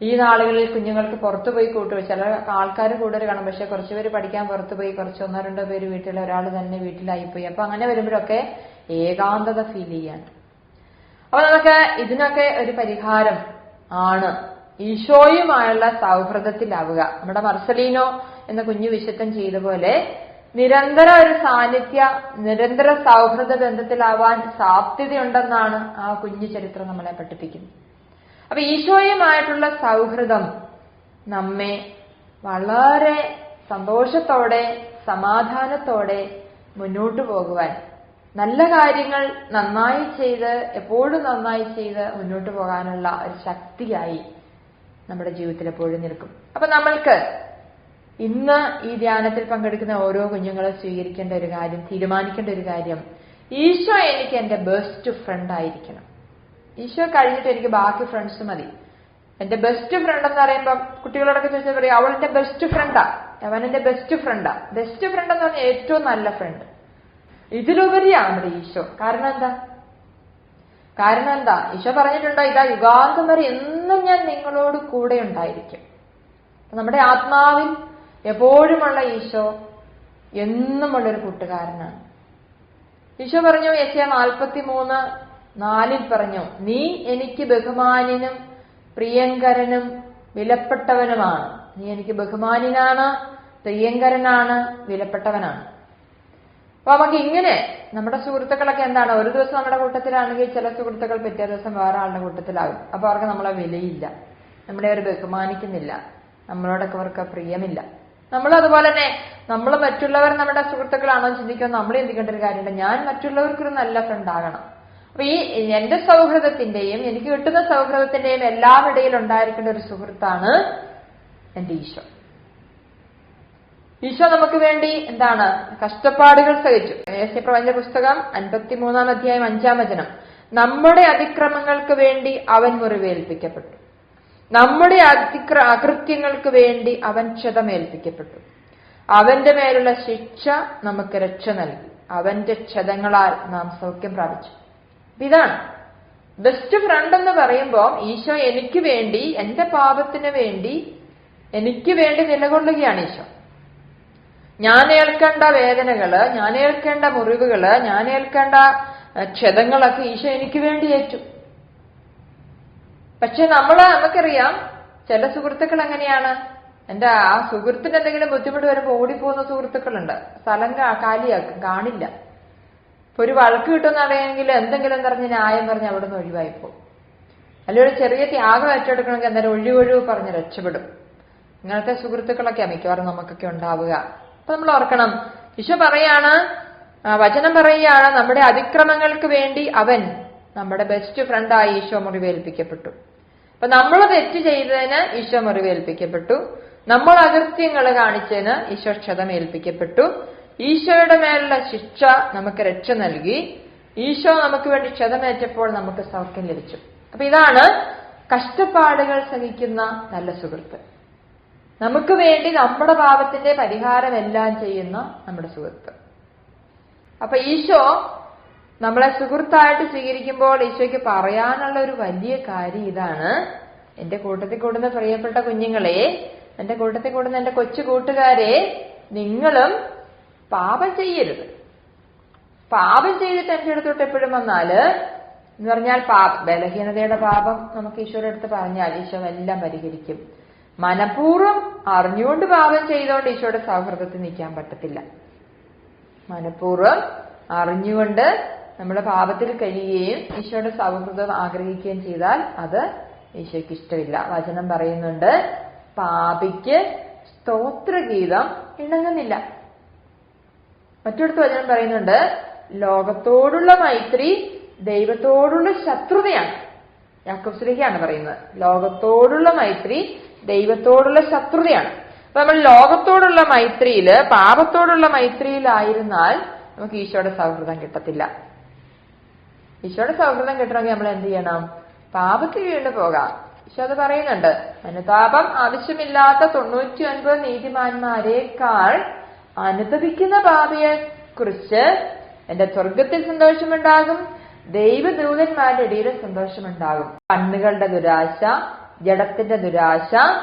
ഈ നാളുകളിൽ കുഞ്ഞുങ്ങൾക്ക് പുറത്തുപോയി ചില ആൾക്കാർ കൂടുതൽ കാണും, പക്ഷെ കുറച്ചുപേര് പഠിക്കാൻ പുറത്തുപോയി, ഒന്നോ രണ്ടോ പേര് വീട്ടിൽ, ഒരാൾ തന്നെ വീട്ടിലായിപ്പോയി. അപ്പൊ അങ്ങനെ വരുമ്പോഴൊക്കെ ഏകാന്തത ഫീൽ ചെയ്യാൻ. അപ്പൊ നമുക്ക് ഇതിനൊക്കെ ഒരു പരിഹാരം ആണ് ഈശോയുമായുള്ള സൗഹൃദത്തിലാവുക. നമ്മുടെ മർസലീനോ എന്ന കുഞ്ഞു വിശുദ്ധൻ ചെയ്ത പോലെ നിരന്തര ഒരു നിരന്തര സൗഹൃദ ബന്ധത്തിലാവാൻ സാധ്യതയുണ്ടെന്നാണ് ആ കുഞ്ഞു ചരിത്രം നമ്മളെ പഠിപ്പിക്കുന്നത്. അപ്പൊ ഈശോയുമായിട്ടുള്ള സൗഹൃദം നമ്മെ വളരെ സന്തോഷത്തോടെ സമാധാനത്തോടെ മുന്നോട്ടു പോകുവാൻ, നല്ല കാര്യങ്ങൾ നന്നായി ചെയ്ത് എപ്പോഴും നന്നായി ചെയ്ത് മുന്നോട്ട് പോകാനുള്ള ഒരു ശക്തിയായി നമ്മുടെ ജീവിതത്തിൽ എപ്പോഴും നിൽക്കും. അപ്പൊ നമ്മൾക്ക് ഇന്ന് ഈ ധ്യാനത്തിൽ പങ്കെടുക്കുന്ന ഓരോ കുഞ്ഞുങ്ങളും സ്വീകരിക്കേണ്ട ഒരു കാര്യം, തീരുമാനിക്കേണ്ട ഒരു കാര്യം, ഈശോ എനിക്ക് എന്റെ ബെസ്റ്റ് ഫ്രണ്ട് ആയിരിക്കണം. ഈശോ കഴിഞ്ഞിട്ട് എനിക്ക് ബാക്കി ഫ്രണ്ട്സ് മതി. എന്റെ ബെസ്റ്റ് ഫ്രണ്ട് എന്ന് പറയുമ്പോൾ കുട്ടികളോടൊക്കെ ചോദിച്ചാൽ പറയും, അവൾ എന്റെ ബെസ്റ്റ് ഫ്രണ്ടാ, അവൻ എന്റെ ബെസ്റ്റ് ഫ്രണ്ടാ. ബെസ്റ്റ് ഫ്രണ്ട് എന്ന് പറഞ്ഞാൽ ഏറ്റവും നല്ല ഫ്രണ്ട്. ഇതിലുപരിയാണ് നമ്മുടെ ഈശോ. കാരണം എന്താ? ഈശോ പറഞ്ഞിട്ടുണ്ടോ, ഇതാ യുഗാന്തം വരെ എന്നും ഞാൻ നിങ്ങളോട് കൂടെ ഉണ്ടായിരിക്കും. നമ്മുടെ ആത്മാവിൽ എപ്പോഴുമുള്ള ഈശോ എന്നുമുള്ളൊരു കൂട്ടുകാരനാണ്. ഈശോ പറഞ്ഞു, യെശയ്യാ 43:4 പറഞ്ഞു, നീ എനിക്ക് ബഹുമാന്യനും പ്രിയങ്കരനും വിലപ്പെട്ടവനുമാണ്. നീ എനിക്ക് ബഹുമാന്യനാണ്, പ്രിയങ്കരനാണ്, വിലപ്പെട്ടവനാണ്. അപ്പൊ നമുക്ക് ഇങ്ങനെ നമ്മുടെ സുഹൃത്തുക്കളൊക്കെ എന്താണ്, ഒരു ദിവസം നമ്മുടെ കൂട്ടത്തിലാണെങ്കിൽ ചില സുഹൃത്തുക്കൾ പിറ്റേ ദിവസം വേറെ ആളുടെ കൂട്ടത്തിലാകും. അപ്പൊ അവർക്ക് നമ്മളെ വിലയില്ല, നമ്മളെ അവർ ബഹുമാനിക്കുന്നില്ല, നമ്മളോടൊക്കെ അവർക്ക് പ്രിയമില്ല. നമ്മളതുപോലെ തന്നെ നമ്മൾ മറ്റുള്ളവർ നമ്മുടെ സുഹൃത്തുക്കളാണോ ചിന്തിക്കുമ്പോൾ നമ്മൾ ചിന്തിക്കേണ്ട ഒരു കാര്യമുണ്ട്, ഞാൻ മറ്റുള്ളവർക്കൊരു നല്ല ഫ്രണ്ട് ആകണം. അപ്പൊ ഈ എന്റെ സൗഹൃദത്തിന്റെയും എനിക്ക് കിട്ടുന്ന സൗഹൃദത്തിന്റെയും എല്ലാവിടയിൽ ഉണ്ടായിരിക്കേണ്ട ഒരു സുഹൃത്താണ് എന്റെ ഈശോ. ഈശോ നമുക്ക് വേണ്ടി എന്താണ് കഷ്ടപ്പാടുകൾ സഹിച്ചു. യേശയ്യാപ്രവചന പുസ്തകം 53-ാം അധ്യായം 5-ാം വചനം, നമ്മുടെ അതിക്രമങ്ങൾക്ക് വേണ്ടി അവൻ മുറിവേൽപ്പിക്കപ്പെട്ടു, നമ്മുടെ അകൃത്യങ്ങൾക്ക് വേണ്ടി അവൻ ക്ഷതമേൽപ്പിക്കപ്പെട്ടു, അവന്റെ മേലുള്ള ശിക്ഷ നമുക്ക് രക്ഷ നൽകി, അവന്റെ ക്ഷതങ്ങളാൽ നാം സൗഖ്യം പ്രാപിച്ചു. ഇതാണ് ബെസ്റ്റ് ഫ്രണ്ട് എന്ന് പറയുമ്പോൾ ഈശോ എനിക്ക് വേണ്ടി, എന്റെ പാപത്തിന് വേണ്ടി, എനിക്ക് വേണ്ടി നിലകൊള്ളുകയാണ് ഈശോ. ഞാൻ ഏൽക്കേണ്ട വേദനകള്, ഞാൻ ഏൽക്കേണ്ട മുറിവുകള്, ഞാൻ ഏൽക്കേണ്ട ക്ഷതങ്ങളൊക്കെ ഈശോ എനിക്ക് വേണ്ടി ഏറ്റു. പക്ഷെ നമുക്കറിയാം ചില സുഹൃത്തുക്കൾ എങ്ങനെയാണ്, എന്റെ ആ സുഹൃത്തിന് എന്തെങ്കിലും ബുദ്ധിമുട്ട് വരുമ്പോൾ ഓടിപ്പോകുന്ന സുഹൃത്തുക്കളുണ്ട്. സ്ഥലം കാലിയാക്കും, കാണില്ല. ഇപ്പൊ ഒരു വഴക്ക് കിട്ടുന്നറിയെങ്കിൽ എന്തെങ്കിലും പറഞ്ഞ് ന്യായം പറഞ്ഞ് അവിടെ നിന്ന് ഒഴിവായിപ്പോ. അല്ലെങ്കിൽ ഒരു ചെറിയ ത്യാഗം ഏറ്റെടുക്കണമെങ്കിൽ എന്തായാലും ഒഴിവൊഴിവ് പറഞ്ഞ് രക്ഷപ്പെടും. ഇങ്ങനത്തെ സുഹൃത്തുക്കളൊക്കെ മിക്കവാറും നമുക്കൊക്കെ ഉണ്ടാവുക. അപ്പൊ നമ്മൾ ഓർക്കണം, ഈശോ പറയാണ്, വചനം പറയുകയാണ്, നമ്മുടെ അതിക്രമങ്ങൾക്ക് വേണ്ടി അവൻ, നമ്മുടെ ബെസ്റ്റ് ഫ്രണ്ടായി ഈശോ മുറിവേൽപ്പിക്കപ്പെട്ടു. അപ്പൊ നമ്മൾ തെറ്റ് ചെയ്തതിന് ഈശോ മുറിവേൽപ്പിക്കപ്പെട്ടു, നമ്മൾ അകൃത്യങ്ങൾ കാണിച്ചതിന് ഈശോ ക്ഷതമേൽപ്പിക്കപ്പെട്ടു, ഈശോയുടെ മേലുള്ള ശിക്ഷ നമുക്ക് രക്ഷ നൽകി, ഈശോ നമുക്ക് വേണ്ടി ക്ഷതമേറ്റപ്പോൾ നമുക്ക് സൗഖ്യം ലഭിച്ചു. അപ്പൊ ഇതാണ് കഷ്ടപ്പാടുകൾ സഹിക്കുന്ന നല്ല സുഹൃത്ത്. നമുക്ക് വേണ്ടി നമ്മുടെ പാപത്തിന്റെ പരിഹാരമെല്ലാം ചെയ്യുന്ന നമ്മുടെ സുഹൃത്ത്. അപ്പൊ ഈശോ നമ്മളെ സുഹൃത്തായിട്ട് സ്വീകരിക്കുമ്പോൾ ഈശോയ്ക്ക് പറയാനുള്ള ഒരു വലിയ കാര്യം ഇതാണ്, എന്റെ കൂട്ടത്തിൽ കൂടുന്ന പ്രിയപ്പെട്ട കുഞ്ഞുങ്ങളെ, എന്റെ കൂട്ടത്തിൽ കൂടുന്ന എന്റെ കൊച്ചു കൂട്ടുകാരെ, നിങ്ങളും പാപം ചെയ്യരുത്. പാപം ചെയ്തിട്ട് എന്റെ അടുത്തോട്ട് എപ്പോഴും വന്നാല് എന്ന് പറഞ്ഞാൽ ബലഹീനതയുടെ പാപം നമുക്ക് ഈശോയുടെ അടുത്ത് പറഞ്ഞാൽ ഈശോ എല്ലാം പരിഹരിക്കും. മനഃപൂർവ്വം അറിഞ്ഞുകൊണ്ട് പാപം ചെയ്തുകൊണ്ട് ഈശോയുടെ സൗഹൃദത്തിൽ നിൽക്കാൻ പറ്റത്തില്ല. മനഃപൂർവ്വം അറിഞ്ഞുകൊണ്ട് നമ്മുടെ പാപത്തിൽ കഴിയുകയും ഈശോയുടെ സൗഹൃദം ആഗ്രഹിക്കുകയും ചെയ്താൽ അത് ഈശോയ്ക്ക് ഇഷ്ടമില്ല. വചനം പറയുന്നുണ്ട്, പാപിക്ക് സ്തോത്രഗീതം ഇണങ്ങുന്നില്ല. മറ്റൊടുത്ത് വചനം പറയുന്നുണ്ട്, ലോകത്തോടുള്ള മൈത്രി ദൈവത്തോടുള്ള ശത്രുതയാണ്. യാക്കോബ് ശ്ലീഹയാണ് പറയുന്നത്, ലോകത്തോടുള്ള മൈത്രി ദൈവത്തോടുള്ള ശത്രുതയാണ്. അപ്പൊ നമ്മൾ ലോകത്തോടുള്ള മൈത്രിയില്, പാപത്തോടുള്ള മൈത്രിയിലായിരുന്നാൽ നമുക്ക് ഈശോയുടെ സൗഹൃദം കിട്ടത്തില്ല. ഈശോയുടെ സൗഹൃദം കിട്ടണമെങ്കിൽ നമ്മൾ എന്ത് ചെയ്യണം? പാപത്തിൽ വീണ് പോകാം. ഈശോ അത് പറയുന്നുണ്ട്, അനുതാപം ആവശ്യമില്ലാത്ത 99 നീതിമാന്മാരെക്കാൾ അനുതപിക്കുന്ന പാപിയെ കുറിച്ച് എന്റെ സ്വർഗത്തിൽ സന്തോഷമുണ്ടാകും, ദൈവദൂതന്മാരുടെ ഇടയിൽ സന്തോഷമുണ്ടാകും. കണ്ണുകളുടെ ദുരാശ, ജഡത്തിന്റെ ദുരാശ,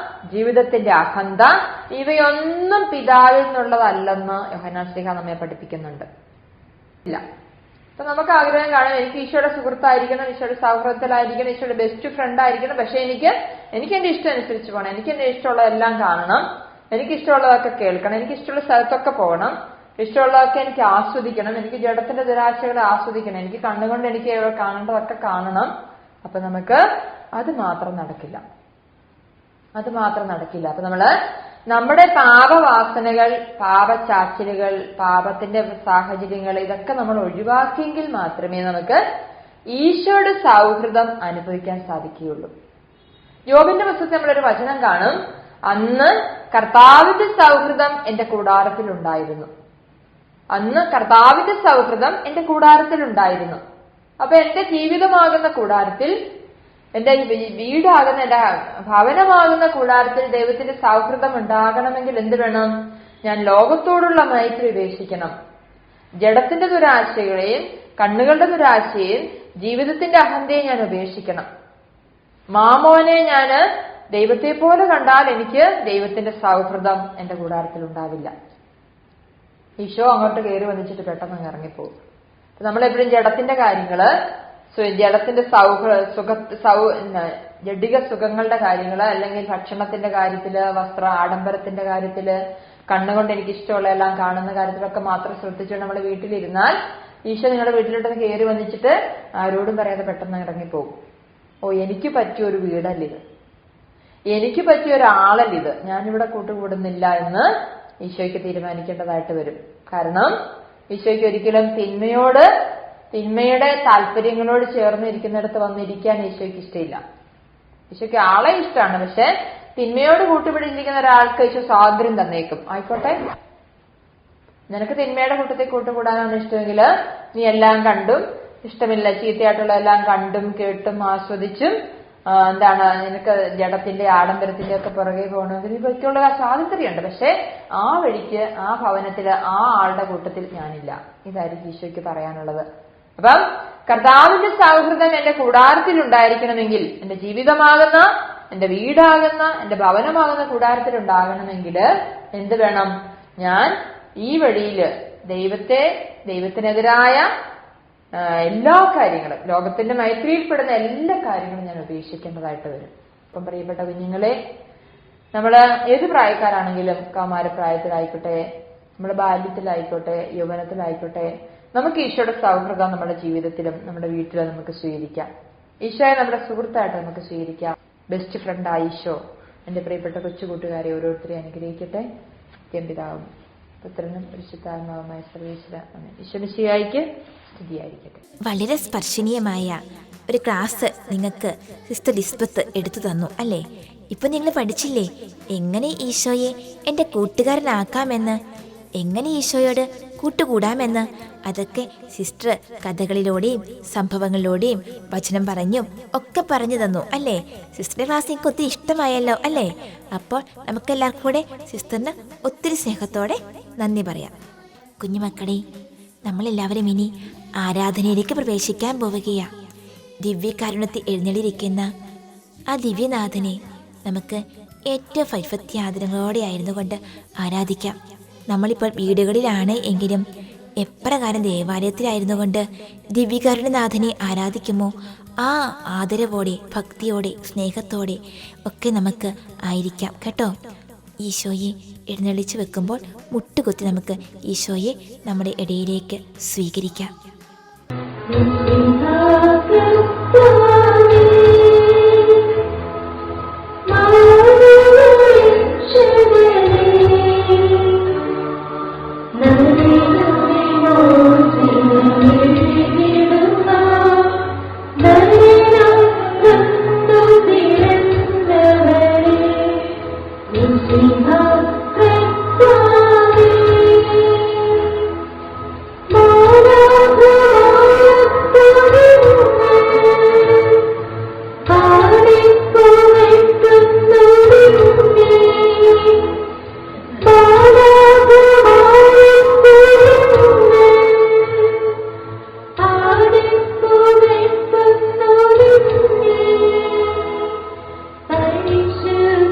ജീവിതത്തിന്റെ അഹന്ത, ഇവയൊന്നും പിതാവിൽ നിന്നുള്ളതല്ലെന്ന് യോഹന്നാൻ ശ്ലീഹ നമ്മെ പഠിപ്പിക്കുന്നുണ്ട്. ഇല്ല. അപ്പൊ നമുക്ക് ആഗ്രഹം കാണാം, എനിക്ക് ഈശോയുടെ സുഹൃത്തായിരിക്കണം, ഈശോയുടെ സൗഹൃദത്തിലായിരിക്കണം, ഈശോയുടെ ബെസ്റ്റ് ഫ്രണ്ട് ആയിരിക്കണം. പക്ഷെ എനിക്ക് എന്റെ ഇഷ്ടം അനുസരിച്ച് പോകണം, എനിക്ക് എന്റെ ഇഷ്ടമുള്ളതെല്ലാം കാണണം, എനിക്ക് ഇഷ്ടമുള്ളതൊക്കെ കേൾക്കണം, എനിക്ക് ഇഷ്ടമുള്ള സ്ഥലത്തൊക്കെ പോകണം, ഇഷ്ടമുള്ളതൊക്കെ എനിക്ക് ആസ്വദിക്കണം, എനിക്ക് ജഡത്തിന്റെ ദുരാശകളെ ആസ്വദിക്കണം, എനിക്ക് കണ്ണുകൊണ്ട് എനിക്ക് കാണേണ്ടതൊക്കെ കാണണം. അപ്പൊ നമുക്ക് അത് മാത്രം നടക്കില്ല. അപ്പൊ നമ്മുടെ പാപവാസനകൾ, പാപച്ചാച്ചിലുകൾ, പാപത്തിന്റെ സാഹചര്യങ്ങൾ, ഇതൊക്കെ നമ്മൾ ഒഴിവാക്കിയെങ്കിൽ മാത്രമേ നമുക്ക് ഈശോയുടെ സൗഹൃദം അനുഭവിക്കാൻ സാധിക്കുകയുള്ളൂ. യോബിന്റെ പുസ്തകത്തിൽ നമ്മളൊരു വചനം കാണും, അന്ന് കർത്താവിന്റെ സൗഹൃദം എന്റെ കൂടാരത്തിലുണ്ടായിരുന്നു. അന്ന് കർത്താവിന്റെ സൗഹൃദം എന്റെ കൂടാരത്തിലുണ്ടായിരുന്നു. അപ്പൊ എന്റെ ജീവിതമാകുന്ന കൂടാരത്തിൽ, എന്റെ വീടാകുന്ന, എന്റെ ഭവനമാകുന്ന കൂടാരത്തിൽ ദൈവത്തിന്റെ സൗഹൃദം ഉണ്ടാകണമെങ്കിൽ എന്ത് വേണം? ഞാൻ ലോകത്തോടുള്ള മൈത്രി ഉപേക്ഷിക്കണം. ജഡത്തിന്റെ ദുരാശകളെയും കണ്ണുകളുടെ ദുരാശയെയും ജീവിതത്തിന്റെ അഹന്തയെ ഞാൻ ഉപേക്ഷിക്കണം. മാമോനെ ഞാന് ദൈവത്തെ പോലെ കണ്ടാൽ എനിക്ക് ദൈവത്തിന്റെ സൗഹൃദം എന്റെ കൂടാരത്തിൽ ഉണ്ടാവില്ല. ഈശോ അങ്ങോട്ട് കയറി വന്നിച്ചിട്ട് പെട്ടെന്ന് ഇറങ്ങിപ്പോകും. നമ്മളെപ്പോഴും ജഡത്തിന്റെ കാര്യങ്ങള്, ജഡത്തിന്റെ ജഡിക സുഖങ്ങളുടെ കാര്യങ്ങള്, അല്ലെങ്കിൽ ഭക്ഷണത്തിന്റെ കാര്യത്തില്, ആഡംബരത്തിന്റെ കാര്യത്തില്, കണ്ണുകൊണ്ട് എനിക്ക് ഇഷ്ടമുള്ള എല്ലാം കാണുന്ന കാര്യത്തിലൊക്കെ മാത്രം ശ്രദ്ധിച്ചുകൊണ്ട് നമ്മൾ വീട്ടിലിരുന്നാൽ ഈശോ നിങ്ങളുടെ വീട്ടിലോട്ട് കയറി വന്നിച്ചിട്ട് ആരോടും പറയാതെ പെട്ടെന്ന് ഇറങ്ങിപ്പോകും. ഓ, എനിക്ക് പറ്റിയ ഒരു വീടല്ലിത്, എനിക്ക് പറ്റിയ ഒരാളല്ലിത്, ഞാനിവിടെ കൂട്ടുകൂടുന്നില്ല എന്ന് ഈശോയ്ക്ക് തീരുമാനിക്കേണ്ടതായിട്ട് വരും. കാരണം ഈശോയ്ക്ക് ഒരിക്കലും തിന്മയുടെ താല്പര്യങ്ങളോട് ചേർന്ന് ഇരിക്കുന്നിടത്ത് വന്നിരിക്കാൻ ഈശോയ്ക്ക് ഇഷ്ടമില്ല. ഈശോയ്ക്ക് ആളെ ഇഷ്ടമാണ്, പക്ഷെ തിന്മയോട് കൂട്ടുപിടിച്ചിരിക്കുന്ന ഒരാൾക്ക് ഈശോ സ്വാതന്ത്ര്യം തന്നേക്കും. ആയിക്കോട്ടെ, നിനക്ക് തിന്മയുടെ കൂട്ടത്തിൽ കൂട്ടുകൂടാനാണ് ഇഷ്ടമെങ്കിൽ നീ എല്ലാം കണ്ടും, ഇഷ്ടമില്ല ചീത്തയായിട്ടുള്ള എല്ലാം കണ്ടും കേട്ടും ആസ്വദിച്ചും നിനക്ക് ജഡത്തിന്റെ ആഡംബരത്തിന്റെ ഒക്കെ പുറകെ പോകണമെങ്കിൽ ഇവയ്ക്കുള്ള സ്വാതന്ത്ര്യമുണ്ട്. പക്ഷെ ആ വഴിക്ക്, ആ ഭവനത്തില്, ആ ആളുടെ കൂട്ടത്തിൽ ഞാനില്ല. ഇതായിരിക്കും ഈശോയ്ക്ക് പറയാനുള്ളത്. അപ്പം കർത്താവിന്റെ സൗഹൃദം എന്റെ കൂടാരത്തിൽ ഉണ്ടായിരിക്കണമെങ്കിൽ, എന്റെ ജീവിതമാകുന്ന, എന്റെ വീടാകുന്ന, എന്റെ ഭവനമാകുന്ന കൂടാരത്തിൽ ഉണ്ടാകണമെങ്കിൽ എന്ത് വേണം? ഞാൻ ഈ വഴിയില് ദൈവത്തിനെതിരായ എല്ലാ കാര്യങ്ങളും, ലോകത്തിന്റെ മൈത്രിയിൽപ്പെടുന്ന എല്ലാ കാര്യങ്ങളും ഞാൻ ഉപേക്ഷിക്കേണ്ടതായിട്ട് വരും. ഇപ്പം പ്രിയപ്പെട്ട കുഞ്ഞുങ്ങളെ, നമ്മള് ഏത് പ്രായക്കാരാണെങ്കിലും, കൗമാരപ്രായത്തിലായിക്കോട്ടെ, നമ്മുടെ ബാല്യത്തിലായിക്കോട്ടെ, യൗവനത്തിലായിക്കോട്ടെ, നമുക്ക് ഈശോയുടെ സൗഹൃദം നമ്മുടെ ജീവിതത്തിലും നമ്മുടെ വീട്ടിലും നമുക്ക് സ്വീകരിക്കാം. ഈശോയെ നമ്മുടെ സുഹൃത്തായിട്ട് നമുക്ക് സ്വീകരിക്കാം. ബെസ്റ്റ് ഫ്രണ്ടായ ഈശോ എന്റെ പ്രിയപ്പെട്ട കൊച്ചുകൂട്ടുകാരെ ഓരോരുത്തരെയും അനുഗ്രഹിക്കട്ടെ. പിതാവും പുത്രനും പരിശുദ്ധാത്മാവുമായ സർവേശ്വര ഈശോമിശിഹായ്ക്ക് സ്തുതിയായിരിക്കട്ടെ. വളരെ സ്പർശനീയമായ ഒരു ക്ലാസ് നിങ്ങൾക്ക് സിസ്റ്റർ ലിസ്ബത്ത് എടുത്തു തന്നു അല്ലേ? ഇപ്പൊ നിങ്ങൾ പഠിച്ചില്ലേ എങ്ങനെ ഈശോയെ എൻ്റെ കൂട്ടുകാരനാക്കാമെന്ന്, എങ്ങനെ ഈശോയോട് കൂട്ടുകൂടാമെന്ന്. അതൊക്കെ സിസ്റ്റർ കഥകളിലൂടെയും സംഭവങ്ങളിലൂടെയും വചനം പറഞ്ഞും ഒക്കെ പറഞ്ഞു തന്നു അല്ലേ? സിസ്റ്ററിന്റെ ക്ലാസ് എനിക്ക് ഒത്തിരി ഇഷ്ടമായല്ലോ അല്ലേ? അപ്പോൾ നമുക്കെല്ലാവർക്കും കൂടെ സിസ്റ്ററിന് ഒത്തിരി സ്നേഹത്തോടെ നന്ദി പറയാം. കുഞ്ഞുമക്കളെ, നമ്മളെല്ലാവരും ഇനി ആരാധനയിലേക്ക് പ്രവേശിക്കാൻ പോവുകയാണ്. ദിവ്യകാരുണ്യത്തിൽ എഴുന്നള്ളിയിരിക്കുന്ന ആ ദിവ്യനാഥനെ നമുക്ക് ഏറ്റവും ഭയഭക്തി ആയിരുന്നു കൊണ്ട് ആരാധിക്കാം. നമ്മളിപ്പോൾ വീടുകളിലാണ് എങ്കിലും എപ്രകാരം ദേവാലയത്തിലായിരുന്നു കൊണ്ട് ദിവ്യകാരുണ്യനാഥനെ ആരാധിക്കുമോ ആ ആദരവോടെ, ഭക്തിയോടെ, സ്നേഹത്തോടെ ഒക്കെ നമുക്ക് ആയിരിക്കാം കേട്ടോ. ഈശോയെ എഴുന്നള്ളിച്ച് വെക്കുമ്പോൾ മുട്ടുകുത്തി നമുക്ക് ഈശോയെ നമ്മുടെ ഇടയിലേക്ക് സ്വീകരിക്കാം.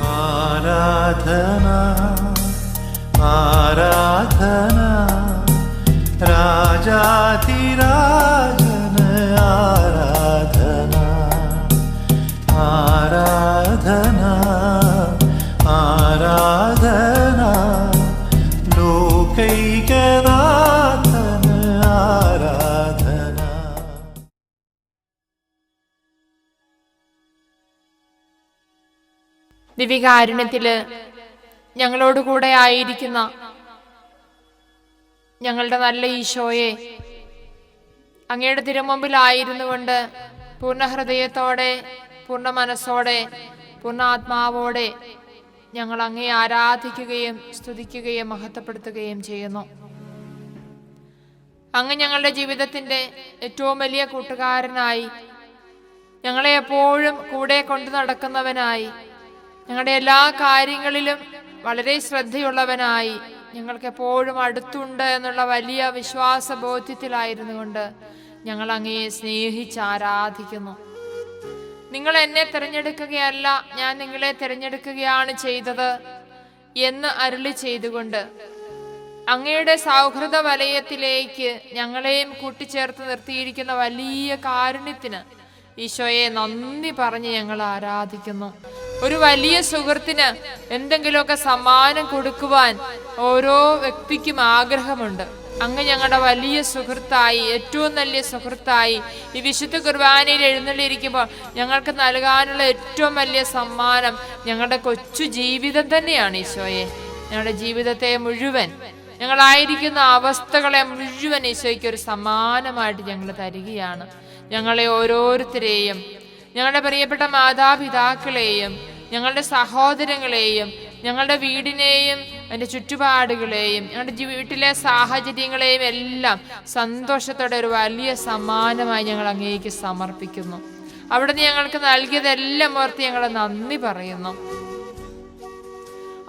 ആരാധന ആരാധന രാജാധിരാജന് ആരാധന ആരാധന ആരാധന ലോകൈകനാഥന് ആരാധന. ദിവ്യകാരുണ്യത്തില് ഞങ്ങളോടുകൂടെ ആയിരിക്കുന്ന ഞങ്ങളുടെ നല്ല ഈശോയെ, അങ്ങയുടെ തിരുമുമ്പിലായിരുന്നു കൊണ്ട് പൂർണ്ണ ഹൃദയത്തോടെ, പൂർണ്ണ മനസ്സോടെ, പൂർണ്ണ ആത്മാവോടെ ഞങ്ങൾ അങ്ങയെ ആരാധിക്കുകയും സ്തുതിക്കുകയും മഹത്വപ്പെടുത്തുകയും ചെയ്യുന്നു. അങ്ങ് ഞങ്ങളുടെ ജീവിതത്തിന്റെ ഏറ്റവും വലിയ കൂട്ടുകാരനായി, ഞങ്ങളെ എപ്പോഴും കൂടെ കൊണ്ടു നടക്കുന്നവനായി, ഞങ്ങളുടെ എല്ലാ കാര്യങ്ങളിലും വളരെ ശ്രദ്ധയുള്ളവനായി, ഞങ്ങൾക്ക് എപ്പോഴും അടുത്തുണ്ട് എന്നുള്ള വലിയ വിശ്വാസ ബോധ്യത്തിലായിരുന്നു കൊണ്ട് ഞങ്ങൾ അങ്ങയെ സ്നേഹിച്ച് ആരാധിക്കുന്നു. നിങ്ങൾ എന്നെ തിരഞ്ഞെടുക്കുകയല്ല, ഞാൻ നിങ്ങളെ തിരഞ്ഞെടുക്കുകയാണ് ചെയ്തത് എന്ന് അരുളി ചെയ്തുകൊണ്ട് അങ്ങയുടെ സൗഹൃദ വലയത്തിലേക്ക് ഞങ്ങളെയും കൂട്ടിച്ചേർത്ത് നിർത്തിയിരിക്കുന്ന വലിയ കാരുണ്യത്തിന് ഈശോയെ നന്ദി പറഞ്ഞ് ഞങ്ങൾ ആരാധിക്കുന്നു. ഒരു വലിയ സുഹൃത്തിന് എന്തെങ്കിലുമൊക്കെ സമ്മാനം കൊടുക്കുവാൻ ഓരോ വ്യക്തിക്കും ആഗ്രഹമുണ്ട്. അങ്ങ് ഞങ്ങളുടെ വലിയ സുഹൃത്തായി, ഏറ്റവും നല്ല സുഹൃത്തായി ഈ വിശുദ്ധ കുർബാനയിൽ എഴുന്നള്ളിയിരിക്കുമ്പോൾ ഞങ്ങൾക്ക് നൽകാനുള്ള ഏറ്റവും വലിയ സമ്മാനം ഞങ്ങളുടെ കൊച്ചു ജീവിതം തന്നെയാണ് ഈശോയെ. ഞങ്ങളുടെ ജീവിതത്തെ മുഴുവൻ, ഞങ്ങളായിരിക്കുന്ന അവസ്ഥകളെ മുഴുവൻ ഈശോയ്ക്ക് ഒരു സമ്മാനമായിട്ട് ഞങ്ങൾ തരികയാണ്. ഞങ്ങളെ ഓരോരുത്തരെയും, ഞങ്ങളുടെ പ്രിയപ്പെട്ട മാതാപിതാക്കളെയും, ഞങ്ങളുടെ സഹോദരങ്ങളെയും, ഞങ്ങളുടെ വീടിനെയും അതിൻ്റെ ചുറ്റുപാടുകളെയും, ഞങ്ങളുടെ വീട്ടിലെ സാഹചര്യങ്ങളെയും എല്ലാം സന്തോഷത്തോടെ ഒരു വലിയ സമ്മാനമായി ഞങ്ങൾ അങ്ങേക്ക് സമർപ്പിക്കുന്നു. അവിടുന്ന് ഞങ്ങൾക്ക് നൽകിയതെല്ലാം ഓർത്ത് ഞങ്ങൾ നന്ദി പറയുന്നു.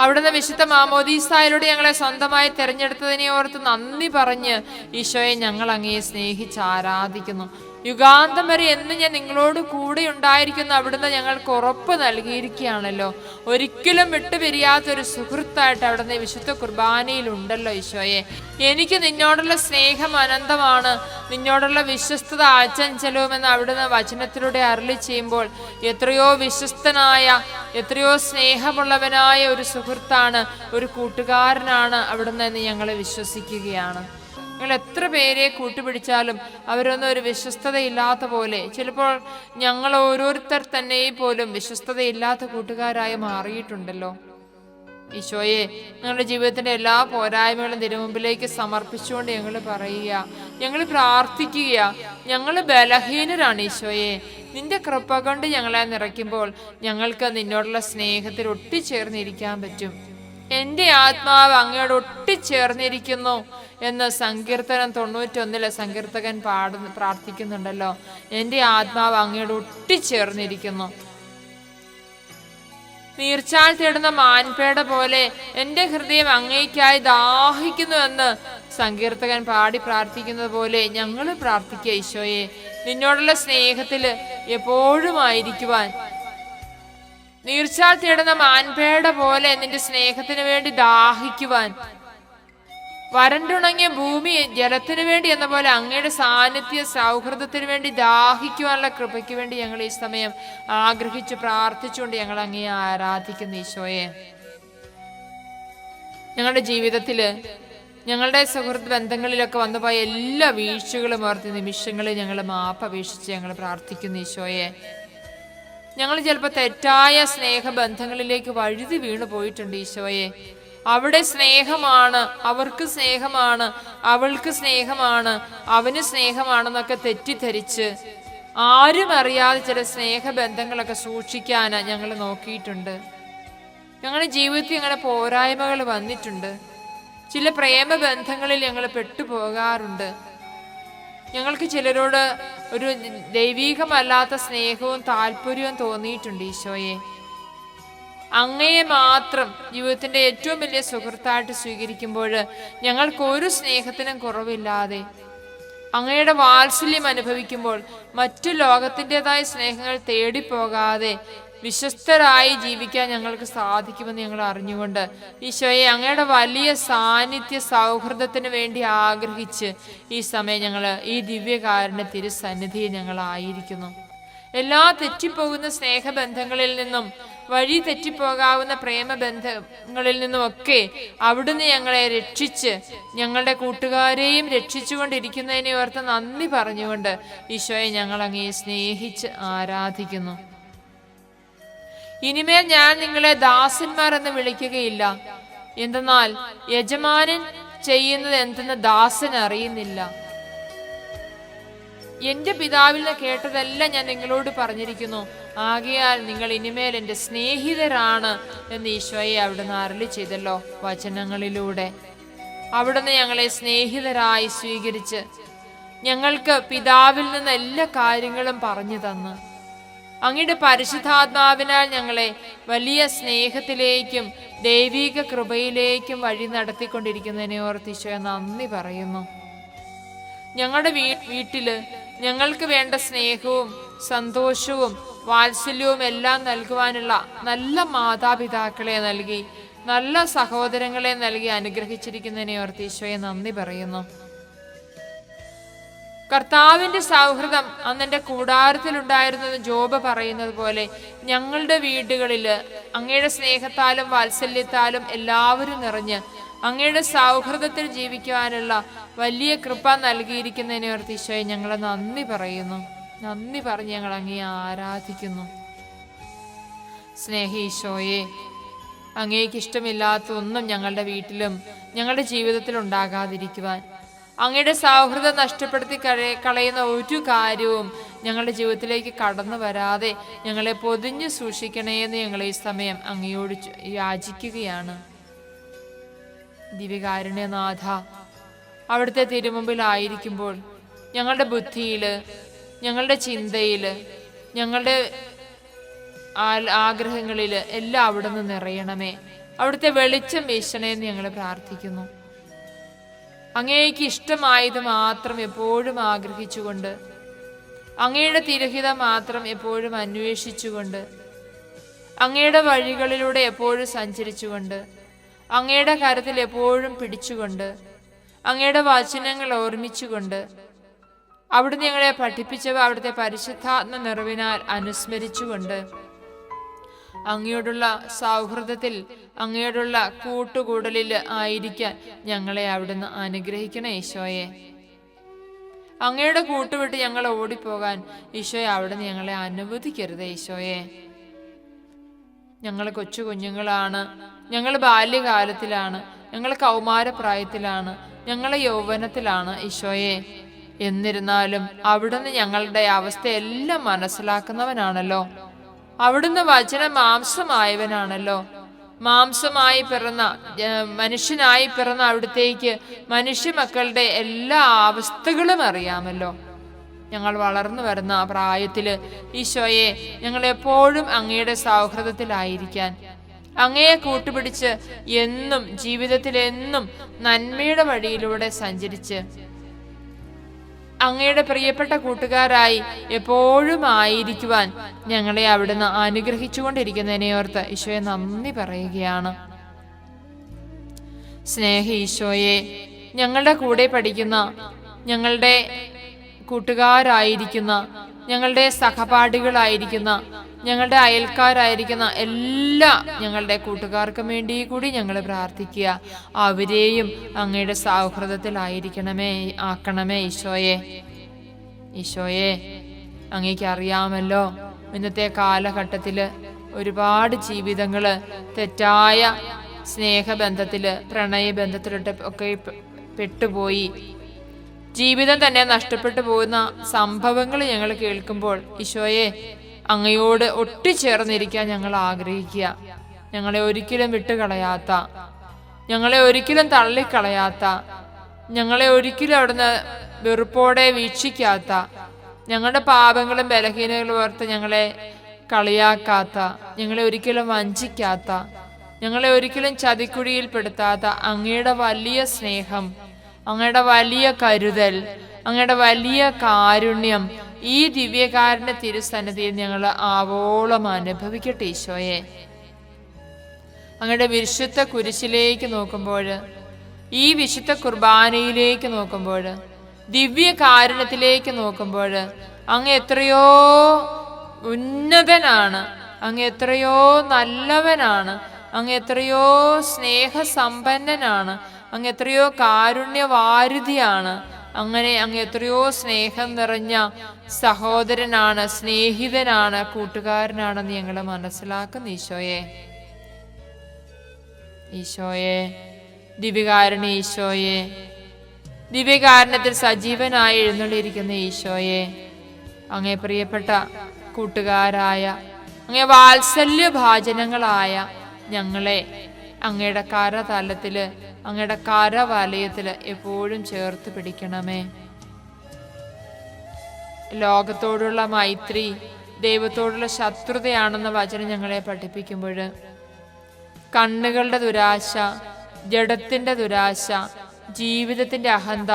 അവിടുന്ന് വിശുദ്ധ മാമോദീസായിലൂടെ ഞങ്ങളെ സ്വന്തമായി തിരഞ്ഞെടുത്തതിനെ ഓർത്ത് നന്ദി പറഞ്ഞ് ഈശോയെ ഞങ്ങൾ അങ്ങയെ സ്നേഹിച്ച് ആരാധിക്കുന്നു. യുഗാന്തം വരെ എന്ന് ഞാൻ നിങ്ങളോട് കൂടെ ഉണ്ടായിരിക്കുന്ന അവിടുന്ന് ഞങ്ങൾക്ക് ഉറപ്പ് നൽകിയിരിക്കുകയാണല്ലോ. ഒരിക്കലും വിട്ടുപിരിയാത്തൊരു സുഹൃത്തായിട്ട് അവിടുന്ന് വിശുദ്ധ കുർബാനയിൽ ഉണ്ടല്ലോ ഈശോയെ. എനിക്ക് നിന്നോടുള്ള സ്നേഹം അനന്തമാണ്, നിന്നോടുള്ള വിശ്വസ്തത അചഞ്ചലവുമെന്ന് അവിടുന്ന് വചനത്തിലൂടെ അരുളി ചെയ്യുമ്പോൾ എത്രയോ വിശ്വസ്തനായ, എത്രയോ സ്നേഹമുള്ളവനായ ഒരു സുഹൃത്താണ്, ഒരു കൂട്ടുകാരനാണ് അവിടുന്ന് എന്ന് ഞങ്ങൾ വിശ്വസിക്കുകയാണ്. നിങ്ങൾ എത്ര പേരെ കൂട്ടുപിടിച്ചാലും അവരൊന്നും ഒരു വിശ്വസ്തതയില്ലാത്ത പോലെ, ചിലപ്പോൾ ഞങ്ങൾ ഓരോരുത്തർ തന്നെ പോലും വിശ്വസ്തതയില്ലാത്ത കൂട്ടുകാരായി മാറിയിട്ടുണ്ടല്ലോ. ഈശോയെ, ഞങ്ങളുടെ ജീവിതത്തിൻ്റെ എല്ലാ പോരായ്മകളും തിരുമുമ്പിലേക്ക് സമർപ്പിച്ചുകൊണ്ട് ഞങ്ങൾ പറയുക, ഞങ്ങൾ പ്രാർത്ഥിക്കുക. ഞങ്ങൾ ബലഹീനരാണ് ഈശോയെ. നിന്റെ കൃപ കൊണ്ട് ഞങ്ങളെ നിറയ്ക്കുമ്പോൾ ഞങ്ങൾക്ക് നിന്നോടുള്ള സ്നേഹത്തിൽ ഒട്ടിച്ചേർന്നിരിക്കാൻ പറ്റും. എൻ്റെ ആത്മാവ് അങ്ങയോട് ഒട്ടിച്ചേർന്നിരിക്കുന്നു എന്ന് സങ്കീർത്തനം 91 സങ്കീർത്തകൻ പ്രാർത്ഥിക്കുന്നുണ്ടല്ലോ. എൻ്റെ ആത്മാവ് അങ്ങയോട് ഒട്ടിച്ചേർന്നിരിക്കുന്നു. നീർച്ചാൽ തേടുന്ന മാൻപേട പോലെ എൻ്റെ ഹൃദയം അങ്ങേയ്ക്കായി ദാഹിക്കുന്നു എന്ന് സങ്കീർത്തകൻ പാടി പ്രാർത്ഥിക്കുന്നത് പോലെ ഞങ്ങൾ പ്രാർത്ഥിക്കുക ഈശോയെ, നിന്നോടുള്ള സ്നേഹത്തിൽ എപ്പോഴും ആയിരിക്കുവാൻ. നീർച്ചാൽ തേടുന്ന മാൻപേട പോലെ നിന്റെ സ്നേഹത്തിന് വേണ്ടി ദാഹിക്കുവാൻ. വരണ്ടുണങ്ങിയ ഭൂമി ജലത്തിന് വേണ്ടി എന്ന പോലെ അങ്ങയുടെ സാന്നിധ്യ സൗഹൃദത്തിന് വേണ്ടി ദാഹിക്കുവാനുള്ള കൃപയ്ക്ക് വേണ്ടി ഞങ്ങൾ ഈ സമയം ആഗ്രഹിച്ച് പ്രാർത്ഥിച്ചുകൊണ്ട് ഞങ്ങൾ അങ്ങയെ ആരാധിക്കുന്നു ഈശോയെ. ഞങ്ങളുടെ ജീവിതത്തില് ഞങ്ങളുടെ സുഹൃത്ത് ബന്ധങ്ങളിലൊക്കെ വന്നുപോയ എല്ലാ വീഴ്ചകളും ഓർത്ത് നിമിഷങ്ങളിൽ ഞങ്ങൾ മാപ്പപേക്ഷിച്ച് ഞങ്ങൾ പ്രാർത്ഥിക്കുന്നു ഈശോയെ. ഞങ്ങൾ ചിലപ്പോൾ തെറ്റായ സ്നേഹബന്ധങ്ങളിലേക്ക് വഴുതി വീണു പോയിട്ടുണ്ട് ഈശോയെ. അവിടെ സ്നേഹമാണ്, അവർക്ക് സ്നേഹമാണ്, അവൾക്ക് സ്നേഹമാണ്, അവന് സ്നേഹമാണെന്നൊക്കെ തെറ്റിദ്ധരിച്ച് ആരും അറിയാതെ ചില സ്നേഹബന്ധങ്ങളൊക്കെ സൂക്ഷിക്കാൻ ഞങ്ങൾ നോക്കിയിട്ടുണ്ട്. ഞങ്ങളുടെ ജീവിതത്തിൽ അങ്ങനെ പോരായ്മകൾ വന്നിട്ടുണ്ട്. ചില പ്രേമബന്ധങ്ങളിൽ ഞങ്ങൾ പെട്ടുപോകാറുണ്ട്. ഞങ്ങൾക്ക് ചിലരോട് ഒരു ദൈവീകമല്ലാത്ത സ്നേഹവും താല്പര്യവും തോന്നിയിട്ടുണ്ട് ഈശോയെ. അങ്ങയെ മാത്രം ജീവിതത്തിന്റെ ഏറ്റവും വലിയ സുഹൃത്തായിട്ട് സ്വീകരിക്കുമ്പോൾ ഞങ്ങൾക്ക് ഒരു സ്നേഹത്തിനും കുറവില്ലാതെ അങ്ങയുടെ വാത്സല്യം അനുഭവിക്കുമ്പോൾ മറ്റു ലോകത്തിൻ്റെതായ സ്നേഹങ്ങൾ തേടിപ്പോകാതെ വിശ്വസ്തരായി ജീവിക്കാൻ ഞങ്ങൾക്ക് സാധിക്കുമെന്ന് ഞങ്ങൾ അറിഞ്ഞുകൊണ്ട് ഈശോയെ അങ്ങയുടെ വലിയ സാന്നിധ്യ സൗഹൃദത്തിന് വേണ്ടി ആഗ്രഹിച്ച് ഈ സമയം ഞങ്ങൾ ഈ ദിവ്യകാരുണ്യ തിരുസന്നിധിയിൽ ഞങ്ങളായിരിക്കുന്നു. എല്ലാ തെറ്റിപ്പോകുന്ന സ്നേഹബന്ധങ്ങളിൽ നിന്നും വഴി തെറ്റിപ്പോകാവുന്ന പ്രേമബന്ധങ്ങളിൽ നിന്നുമൊക്കെ അവിടുന്ന് ഞങ്ങളെ രക്ഷിച്ച് ഞങ്ങളുടെ കൂട്ടുകാരെയും രക്ഷിച്ചുകൊണ്ടിരിക്കുന്നതിനെ ഓർത്ത് നന്ദി പറഞ്ഞുകൊണ്ട് ഈശോയെ ഞങ്ങൾ അങ്ങയെ സ്നേഹിച്ച് ആരാധിക്കുന്നു. ഇനിമേൽ ഞാൻ നിങ്ങളെ ദാസന്മാർ എന്ന് വിളിക്കുകയില്ല, എന്തെന്നാൽ യജമാനൻ ചെയ്യുന്നത് എന്തെന്ന് ദാസൻ അറിയുന്നില്ല. എന്റെ പിതാവിൽ നിന്ന് കേട്ടതെല്ലാം ഞാൻ നിങ്ങളോട് പറഞ്ഞിരിക്കുന്നു, ആകയാൽ നിങ്ങൾ ഇനിമേൽ എൻ്റെ സ്നേഹിതരാണ് എന്ന് ഈശോയെ അവിടുന്ന് അരുളി ചെയ്തല്ലോ വചനങ്ങളിലൂടെ. അവിടുന്ന് ഞങ്ങളെ സ്നേഹിതരായി സ്വീകരിച്ച് ഞങ്ങൾക്ക് പിതാവിൽ നിന്ന് എല്ലാ കാര്യങ്ങളും പറഞ്ഞു തന്ന് അങ്ങയുടെ പരിശുദ്ധാത്മാവിനാൽ ഞങ്ങളെ വലിയ സ്നേഹത്തിലേക്കും ദൈവിക കൃപയിലേക്കും വഴി നടത്തിക്കൊണ്ടിരിക്കുന്നതിനെ ഓർത്ത് ഈശോയെ നന്ദി പറയുന്നു. ഞങ്ങളുടെ വീട്ടില് ഞങ്ങൾക്ക് വേണ്ട സ്നേഹവും സന്തോഷവും വാത്സല്യവും എല്ലാം നൽകുവാനുള്ള നല്ല മാതാപിതാക്കളെ നൽകി, നല്ല സഹോദരങ്ങളെ നൽകി അനുഗ്രഹിച്ചിരിക്കുന്നതിനെ ഓർത്ത് ഈശോയെ നന്ദി പറയുന്നു. കർത്താവിന്റെ സൗഹൃദം അന്നെന്റെ കൂടാരത്തിലുണ്ടായിരുന്നെന്ന് ജോബ് പറയുന്നത് പോലെ ഞങ്ങളുടെ വീടുകളിൽ അങ്ങയുടെ സ്നേഹത്താലും വാത്സല്യത്താലും എല്ലാവരും നിറഞ്ഞ് അങ്ങയുടെ സൗഹൃദത്തിൽ ജീവിക്കുവാനുള്ള വലിയ കൃപ നൽകിയിരിക്കുന്നതിനെ ഓർത്ത് ഈശോയെ ഞങ്ങൾ നന്ദി പറയുന്നു. നന്ദി പറഞ്ഞ് ഞങ്ങൾ അങ്ങയെ ആരാധിക്കുന്നു. സ്നേഹീശോയെ, അങ്ങേക്ക് ഇഷ്ടമില്ലാത്ത ഒന്നും ഞങ്ങളുടെ വീട്ടിലും ഞങ്ങളുടെ ജീവിതത്തിൽ ഉണ്ടാകാതിരിക്കുവാൻ, അങ്ങയുടെ സൗഹൃദം നഷ്ടപ്പെടുത്തി കളയുന്ന ഒരു കാര്യവും ഞങ്ങളുടെ ജീവിതത്തിലേക്ക് കടന്നു വരാതെ ഞങ്ങളെ പൊതിഞ്ഞു സൂക്ഷിക്കണേ എന്ന് ഞങ്ങൾ ഈ സമയം അങ്ങയോട് യാചിക്കുകയാണ്. ദിവ്യകാരുണ്യനാഥ, അവിടുത്തെ തിരുമുമ്പിലായിരിക്കുമ്പോൾ ഞങ്ങളുടെ ബുദ്ധിയിൽ, ഞങ്ങളുടെ ചിന്തയിൽ, ഞങ്ങളുടെ ആഗ്രഹങ്ങളിൽ എല്ലാം അവിടുന്ന് നിറയണമേ. അവിടുത്തെ വെളിച്ചം വീശണേ എന്ന് ഞങ്ങൾ പ്രാർത്ഥിക്കുന്നു. അങ്ങേക്ക് ഇഷ്ടമായത് മാത്രം എപ്പോഴും ആഗ്രഹിച്ചുകൊണ്ട്, അങ്ങയുടെ തിരഹിതം മാത്രം എപ്പോഴും അന്വേഷിച്ചുകൊണ്ട്, അങ്ങയുടെ വഴികളിലൂടെ എപ്പോഴും സഞ്ചരിച്ചുകൊണ്ട്, അങ്ങയുടെ കരത്തിൽ എപ്പോഴും പിടിച്ചുകൊണ്ട്, അങ്ങയുടെ വചനങ്ങൾ ഓർമ്മിച്ചുകൊണ്ട്, അവിടുന്ന് ഞങ്ങളെ പഠിപ്പിച്ചവ അവിടുത്തെ പരിശുദ്ധാത്മ നിറവിനാൽ അനുസ്മരിച്ചുകൊണ്ട്, അങ്ങയോടുള്ള സൗഹൃദത്തിൽ, അങ്ങയോടുള്ള കൂട്ടുകൂടലിൽ ആയിരിക്കാൻ ഞങ്ങളെ അവിടുന്ന് അനുഗ്രഹിക്കണേ ഈശോയെ. അങ്ങയുടെ കൂട്ടുവിട്ട് ഞങ്ങൾ ഓടിപ്പോകാൻ ഈശോയെ അവിടുന്ന് ഞങ്ങളെ അനുവദിക്കരുത് ഈശോയെ. ഞങ്ങൾ കൊച്ചു കുഞ്ഞുങ്ങളാണ്, ഞങ്ങൾ ബാല്യകാലത്തിലാണ്, ഞങ്ങൾ കൗമാരപ്രായത്തിലാണ്, ഞങ്ങൾ യൗവനത്തിലാണ് ഈശോയെ. എന്നിരുന്നാലും അവിടുന്ന് ഞങ്ങളുടെ അവസ്ഥയെല്ലാം മനസ്സിലാക്കുന്നവനാണല്ലോ. അവിടുന്ന് വചനം മാംസമായവനാണല്ലോ. മാംസമായി പിറന്ന മനുഷ്യനായി പിറന്ന അവിടുത്തേക്ക് മനുഷ്യ മക്കളുടെ എല്ലാ അവസ്ഥകളും അറിയാമല്ലോ. ഞങ്ങൾ വളർന്നു വരുന്ന ആ പ്രായത്തില് ഈശോയെ ഞങ്ങൾ എപ്പോഴും അങ്ങയുടെ സൗഹൃദത്തിലായിരിക്കാൻ, അങ്ങയെ കൂട്ടുപിടിച്ച് എന്നും ജീവിതത്തിൽ എന്നും നന്മയുടെ വഴിയിലൂടെ സഞ്ചരിച്ച് അങ്ങയുടെ പ്രിയപ്പെട്ട കൂട്ടുകാരായി എപ്പോഴും ആയിരിക്കുവാൻ ഞങ്ങളെ അവിടുന്ന് അനുഗ്രഹിച്ചുകൊണ്ടിരിക്കുന്നതിനെ ഓർത്ത് ഈശോയെ നന്ദി പറയുകയാണ്. സ്നേഹ ഈശോയെ, ഞങ്ങളുടെ കൂടെ പഠിക്കുന്ന, ഞങ്ങളുടെ കൂട്ടുകാരായിരിക്കുന്ന, ഞങ്ങളുടെ സഹപാഠികളായിരിക്കുന്ന, ഞങ്ങളുടെ അയൽക്കാരായിരിക്കുന്ന എല്ലാ ഞങ്ങളുടെ കൂട്ടുകാർക്കും വേണ്ടി കൂടി ഞങ്ങൾ പ്രാർത്ഥിക്കുക. അവരെയും അങ്ങയുടെ ആക്കണമേ ഈശോയെ. ഈശോയെ, അങ്ങേക്ക് അറിയാമല്ലോ ഇന്നത്തെ കാലഘട്ടത്തില് ഒരുപാട് ജീവിതങ്ങള് തെറ്റായ സ്നേഹബന്ധത്തില്, പ്രണയബന്ധത്തിലിട്ട് ഒക്കെ പെട്ടുപോയി ജീവിതം തന്നെ നഷ്ടപ്പെട്ടു പോകുന്ന സംഭവങ്ങൾ ഞങ്ങൾ കേൾക്കുമ്പോൾ ഈശോയെ അങ്ങയോട് ഒട്ടിച്ചേർന്നിരിക്കാൻ ഞങ്ങൾ ആഗ്രഹിക്കുക. ഞങ്ങളെ ഒരിക്കലും വിട്ടുകളയാത്ത, ഞങ്ങളെ ഒരിക്കലും തള്ളിക്കളയാത്ത, ഞങ്ങളെ ഒരിക്കലും അവിടുന്ന് വെറുപ്പോടെ വീക്ഷിക്കാത്ത, ഞങ്ങളുടെ പാപങ്ങളും ബലഹീനതകളും ഓർത്ത് ഞങ്ങളെ കളിയാക്കാത്ത, ഞങ്ങളെ ഒരിക്കലും വഞ്ചിക്കാത്ത, ഞങ്ങളെ ഒരിക്കലും ചതിക്കുഴിയിൽപ്പെടുത്താത്ത അങ്ങയുടെ വലിയ സ്നേഹം, അങ്ങയുടെ വലിയ കരുതൽ, അങ്ങയുടെ വലിയ കാരുണ്യം ഈ ദിവ്യകാരുണ്യ തിരുസന്നിധിയിൽ ഞങ്ങൾ ആവോളം അനുഭവിക്കട്ടെ ഈശോയെ. അങ്ങയുടെ വിശുദ്ധ കുരിശിലേക്ക് നോക്കുമ്പോൾ, ഈ വിശുദ്ധ കുർബാനയിലേക്ക് നോക്കുമ്പോൾ, ദിവ്യകാരുണ്യത്തിലേക്ക് നോക്കുമ്പോൾ അങ്ങ് എത്രയോ ഉന്നതനാണ്, അങ്ങ് എത്രയോ നല്ലവനാണ്, അങ്ങ് എത്രയോ സ്നേഹസമ്പന്നനാണ്, അങ്ങ് എത്രയോ കാരുണ്യവാരിധിയാണ്. അങ്ങനെ അങ്ങ് എത്രയോ സ്നേഹം നിറഞ്ഞ സഹോദരനാണ്, സ്നേഹിതനാണ്, കൂട്ടുകാരനാണെന്ന് ഞങ്ങൾ മനസ്സിലാക്കുന്ന ഈശോയെ. ഈശോയെ, ദിവ്യകാരുണ്യ ഈശോയെ, ദിവ്യകാരുണ്യത്തിൽ സജീവനായി എഴുന്നള്ളിയിരിക്കുന്ന ഈശോയെ, അങ്ങേ പ്രിയപ്പെട്ട കൂട്ടുകാരായ, അങ്ങേ വാത്സല്യഭാജനങ്ങളായ ഞങ്ങളെ അങ്ങയുടെ കരതലത്തില്, അങ്ങയുടെ കരവലയത്തില് എപ്പോഴും ചേർത്ത് പിടിക്കണമേ. ലോകത്തോടുള്ള മൈത്രി ദൈവത്തോടുള്ള ശത്രുതയാണെന്ന വചനം ഞങ്ങളെ പഠിപ്പിക്കുമ്പോൾ കണ്ണുകളുടെ ദുരാശ, ജഡത്തിന്റെ ദുരാശ, ജീവിതത്തിന്റെ അഹന്ത,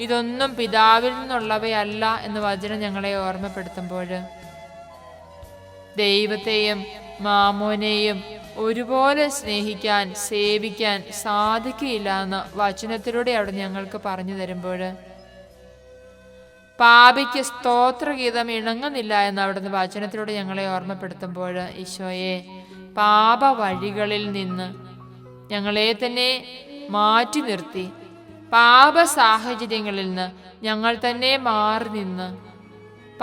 ഇതൊന്നും പിതാവിൽ നിന്നുള്ളവയല്ല എന്ന് വചനം ഞങ്ങളെ ഓർമ്മപ്പെടുത്തുമ്പോൾ ദൈവത്തെയും മാമോനെയും ഒരുപോലെ സ്നേഹിക്കാൻ, സേവിക്കാൻ സാധിക്കുകയില്ല എന്ന് വചനത്തിലൂടെ അവിടെ ഞങ്ങൾക്ക് പറഞ്ഞു തരുമ്പോൾ, പാപിക്ക് സ്തോത്രഗീതം ഇണങ്ങുന്നില്ല എന്ന് അവിടുന്ന് വചനത്തിലൂടെ ഞങ്ങളെ ഓർമ്മപ്പെടുത്തുമ്പോൾ ഈശോയെ, പാപ വഴികളിൽ നിന്ന് ഞങ്ങളെ തന്നെ മാറ്റി നിർത്തി, പാപ സാഹചര്യങ്ങളിൽ നിന്ന് ഞങ്ങൾ തന്നെ മാറി നിന്ന്,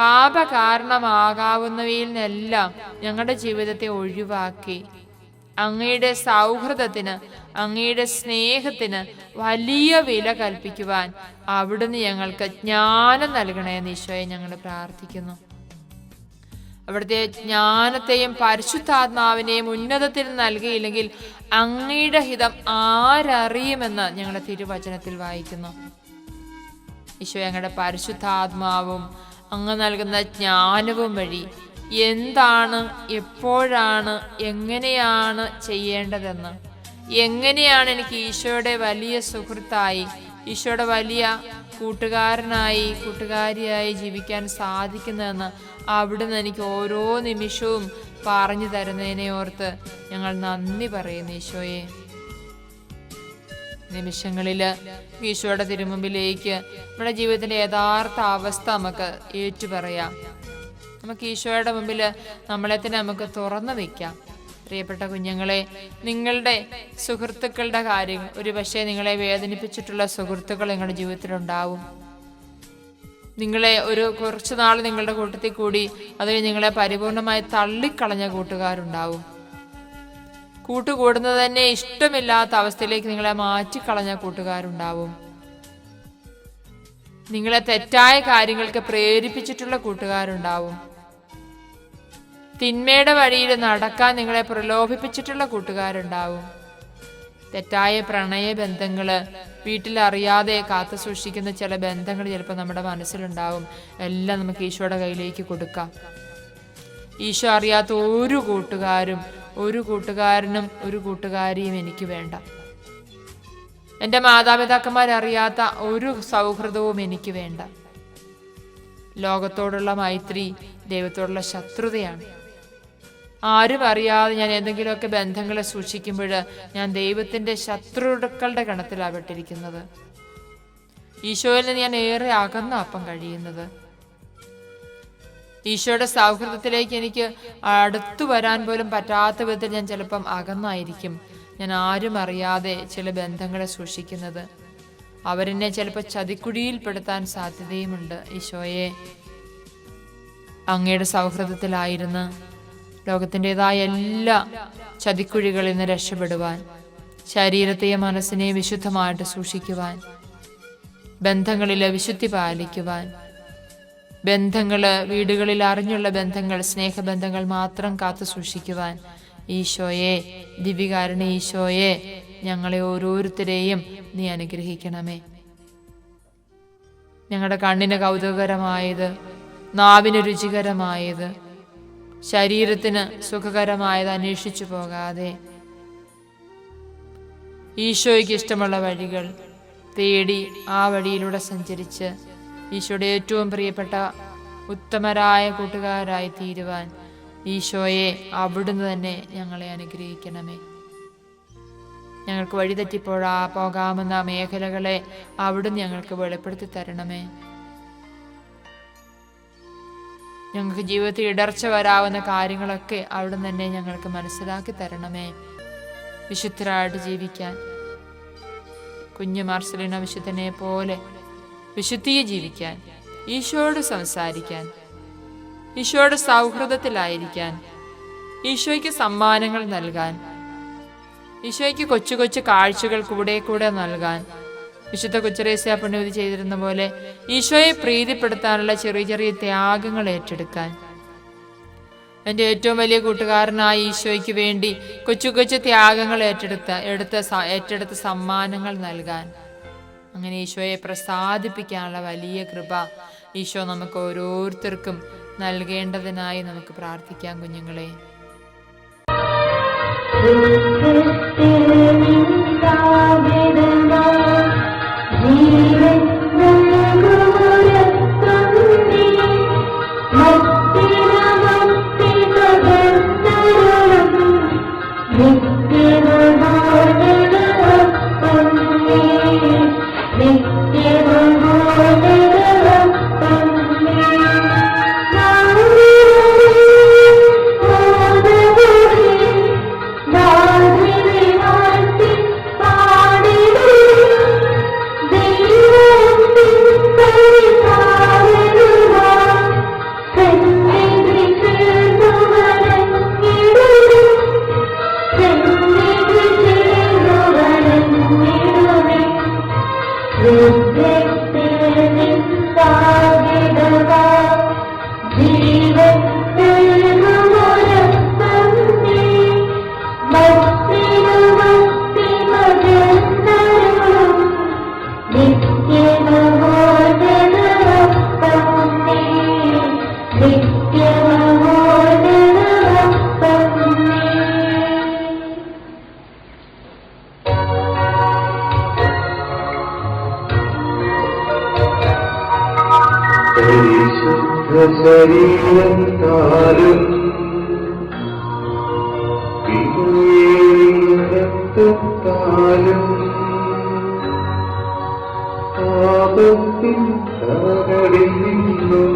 പാപ കാരണമാകാവുന്നവയിൽ നിന്നെല്ലാം ഞങ്ങളുടെ ജീവിതത്തെ ഒഴിവാക്കി അങ്ങയുടെ സൗഹൃദത്തിന്, അങ്ങയുടെ സ്നേഹത്തിന് വലിയ വില കൽപ്പിക്കുവാൻ അവിടുന്ന് ഞങ്ങൾക്ക് ജ്ഞാനം നൽകണമെന്ന് ഈശോയെ ഞങ്ങൾ പ്രാർത്ഥിക്കുന്നു. അവിടുത്തെ ജ്ഞാനത്തെയും പരിശുദ്ധാത്മാവിനെയും ഉന്നതത്തിൽ നൽകിയില്ലെങ്കിൽ അങ്ങയുടെ ഹിതം ആരറിയുമെന്ന് ഞങ്ങളുടെ തിരുവചനത്തിൽ വായിക്കുന്നു. ഈശോ, ഞങ്ങളുടെ പരിശുദ്ധാത്മാവും അങ്ങ് നൽകുന്ന ജ്ഞാനവും വഴി എന്താണ്, എപ്പോഴാണ്, എങ്ങനെയാണ് ചെയ്യേണ്ടതെന്ന്, എങ്ങനെയാണ് എനിക്ക് ഈശോയുടെ വലിയ സുഹൃത്തായി, ഈശോയുടെ വലിയ കൂട്ടുകാരനായി, കൂട്ടുകാരിയായി ജീവിക്കാൻ സാധിക്കുന്നതെന്ന് അവിടുന്ന് എനിക്ക് ഓരോ നിമിഷവും പറഞ്ഞു തരുന്നതിനെ ഓർത്ത് ഞങ്ങൾ നന്ദി പറയുന്നു ഈശോയെ. നിമിഷങ്ങളിൽ ഈശോയുടെ തിരുമുമ്പിലേക്ക് നമ്മുടെ ജീവിതത്തിൻ്റെ യഥാർത്ഥ അവസ്ഥ നമുക്ക് ഏറ്റുപറയാം. നമുക്ക് ഈശോയുടെ മുമ്പിൽ നമ്മളെ തന്നെ നമുക്ക് തുറന്നു വയ്ക്കാം. പ്രിയപ്പെട്ട കുഞ്ഞുങ്ങളെ, നിങ്ങളുടെ സുഹൃത്തുക്കളുടെ കാര്യങ്ങൾ, ഒരു പക്ഷേ നിങ്ങളെ വേദനിപ്പിച്ചിട്ടുള്ള സുഹൃത്തുക്കൾ നിങ്ങളുടെ ജീവിതത്തിലുണ്ടാവും. നിങ്ങളെ കുറച്ചു നാൾ നിങ്ങളുടെ കൂട്ടത്തിൽ കൂടി അതിൽ നിങ്ങളെ പരിപൂർണമായി തള്ളിക്കളഞ്ഞ കൂട്ടുകാരുണ്ടാവും. കൂട്ടുകൂടുന്നത് തന്നെ ഇഷ്ടമില്ലാത്ത അവസ്ഥയിലേക്ക് നിങ്ങളെ മാറ്റിക്കളഞ്ഞ കൂട്ടുകാരുണ്ടാവും. നിങ്ങളെ തെറ്റായ കാര്യങ്ങൾക്ക് പ്രേരിപ്പിച്ചിട്ടുള്ള കൂട്ടുകാരുണ്ടാവും. തിന്മയുടെ വഴിയിൽ നടക്കാൻ നിങ്ങളെ പ്രലോഭിപ്പിച്ചിട്ടുള്ള കൂട്ടുകാരുണ്ടാവും. തെറ്റായ പ്രണയ ബന്ധങ്ങള്, വീട്ടിലറിയാതെ കാത്തു സൂക്ഷിക്കുന്ന ചില ബന്ധങ്ങൾ ചിലപ്പോൾ നമ്മുടെ മനസ്സിലുണ്ടാവും. എല്ലാം നമുക്ക് ഈശോയുടെ കയ്യിലേക്ക് കൊടുക്കാം. ഈശോ അറിയാത്ത ഒരു കൂട്ടുകാരനും ഒരു കൂട്ടുകാരിയും എനിക്ക് വേണ്ട. എൻ്റെ മാതാപിതാക്കന്മാരറിയാത്ത ഒരു സൗഹൃദവും എനിക്ക് വേണ്ട. ലോകത്തോടുള്ള മൈത്രി ദൈവത്തോടുള്ള ശത്രുതയാണ്. ആരും അറിയാതെ ഞാൻ ഏതെങ്കിലുമൊക്കെ ബന്ധങ്ങളെ സൂക്ഷിക്കുമ്പോൾ ഞാൻ ദൈവത്തിൻ്റെ ശത്രുക്കളുടെ ഗണത്തിലാണ് പെട്ടിരിക്കുന്നത്. ഈശോയിൽ നിന്ന് ഞാൻ ഏറെ അകന്ന അപ്പം കഴിയുന്നത്. ഈശോയുടെ സൗഹൃദത്തിലേക്ക് എനിക്ക് അടുത്തു വരാൻ പോലും പറ്റാത്ത വിധത്തിൽ ഞാൻ ചിലപ്പം അകന്നായിരിക്കും. ഞാൻ ആരും അറിയാതെ ചില ബന്ധങ്ങളെ സൂക്ഷിക്കുന്നത്. അവരെന്നെ ചിലപ്പോൾ ചതിക്കുഴിയിൽപ്പെടുത്താൻ സാധ്യതയുമുണ്ട്. ഈശോയെ, അങ്ങയുടെ സൗഹൃദത്തിലായിരുന്ന് ലോകത്തിൻ്റെതായ എല്ലാ ചതിക്കുഴികളിൽ നിന്ന് രക്ഷപ്പെടുവാൻ, ശരീരത്തെയും മനസ്സിനെയും വിശുദ്ധമായിട്ട് സൂക്ഷിക്കുവാൻ, ബന്ധങ്ങളിൽ വിശുദ്ധി പാലിക്കുവാൻ, വീടുകളിൽ അറിഞ്ഞുള്ള ബന്ധങ്ങൾ, സ്നേഹബന്ധങ്ങൾ മാത്രം കാത്തു സൂക്ഷിക്കുവാൻ ഈശോയെ, ദിവ്യകാരുണ്യ ഈശോയെ, ഞങ്ങളെ ഓരോരുത്തരെയും നീ അനുഗ്രഹിക്കണമേ. ഞങ്ങളുടെ കണ്ണിന് കൗതുകകരമായത്, നാവിന് രുചികരമായത്, ശരീരത്തിന് സുഖകരമായത് അന്വേഷിച്ചു പോകാതെ ഈശോയ്ക്ക് ഇഷ്ടമുള്ള വഴികൾ തേടി ആ വഴിയിലൂടെ സഞ്ചരിച്ച് ഈശോയുടെ ഏറ്റവും പ്രിയപ്പെട്ട ഉത്തമരായ കൂട്ടുകാരായി തീരുവാൻ ഈശോയെ അവിടുന്ന് തന്നെ ഞങ്ങളെ അനുഗ്രഹിക്കണമേ. ഞങ്ങൾക്ക് പോകാമെന്ന മേഖലകളെ അവിടുന്ന് ഞങ്ങൾക്ക് വെളിപ്പെടുത്തി തരണമേ. ഞങ്ങൾക്ക് ജീവിതത്തിൽ ഇടർച്ച വരാവുന്ന കാര്യങ്ങളൊക്കെ അവിടുന്ന് തന്നെ ഞങ്ങൾക്ക് മനസ്സിലാക്കി തരണമേ. വിശുദ്ധരായിട്ട് ജീവിക്കാൻ, കുഞ്ഞു മാർസലിന വിശുദ്ധനെ പോലെ വിശുദ്ധിയെ ജീവിക്കാൻ, ഈശോയോട് സംസാരിക്കാൻ, ഈശോയുടെ സൗഹൃദത്തിലായിരിക്കാൻ, ഈശോയ്ക്ക് സമ്മാനങ്ങൾ നൽകാൻ, ഈശോയ്ക്ക് കൊച്ചു കൊച്ചു കാഴ്ചകൾ കൂടെ നൽകാൻ, വിശുദ്ധ കൊച്ചുറേസ്യ പുണ്യവതി ചെയ്തിരുന്ന പോലെ ഈശോയെ പ്രീതിപ്പെടുത്താനുള്ള ചെറിയ ചെറിയ ത്യാഗങ്ങൾ ഏറ്റെടുക്കാൻ, എൻ്റെ ഏറ്റവും വലിയ കൂട്ടുകാരനായ ഈശോയ്ക്ക് വേണ്ടി കൊച്ചു കൊച്ചു ത്യാഗങ്ങൾ ഏറ്റെടുത്ത് സമ്മാനങ്ങൾ നൽകാൻ, അങ്ങനെ ഈശോയെ പ്രസാദിപ്പിക്കാനുള്ള വലിയ കൃപ ഈശോ നമുക്ക് ഓരോരുത്തർക്കും നൽകേണ്ടതിനായി നമുക്ക് പ്രാർത്ഥിക്കാം. കുഞ്ഞുങ്ങളെ, ശരീരത്താലും രക്തത്താലും പാപത്തിൻ തകടിൽ നിന്നും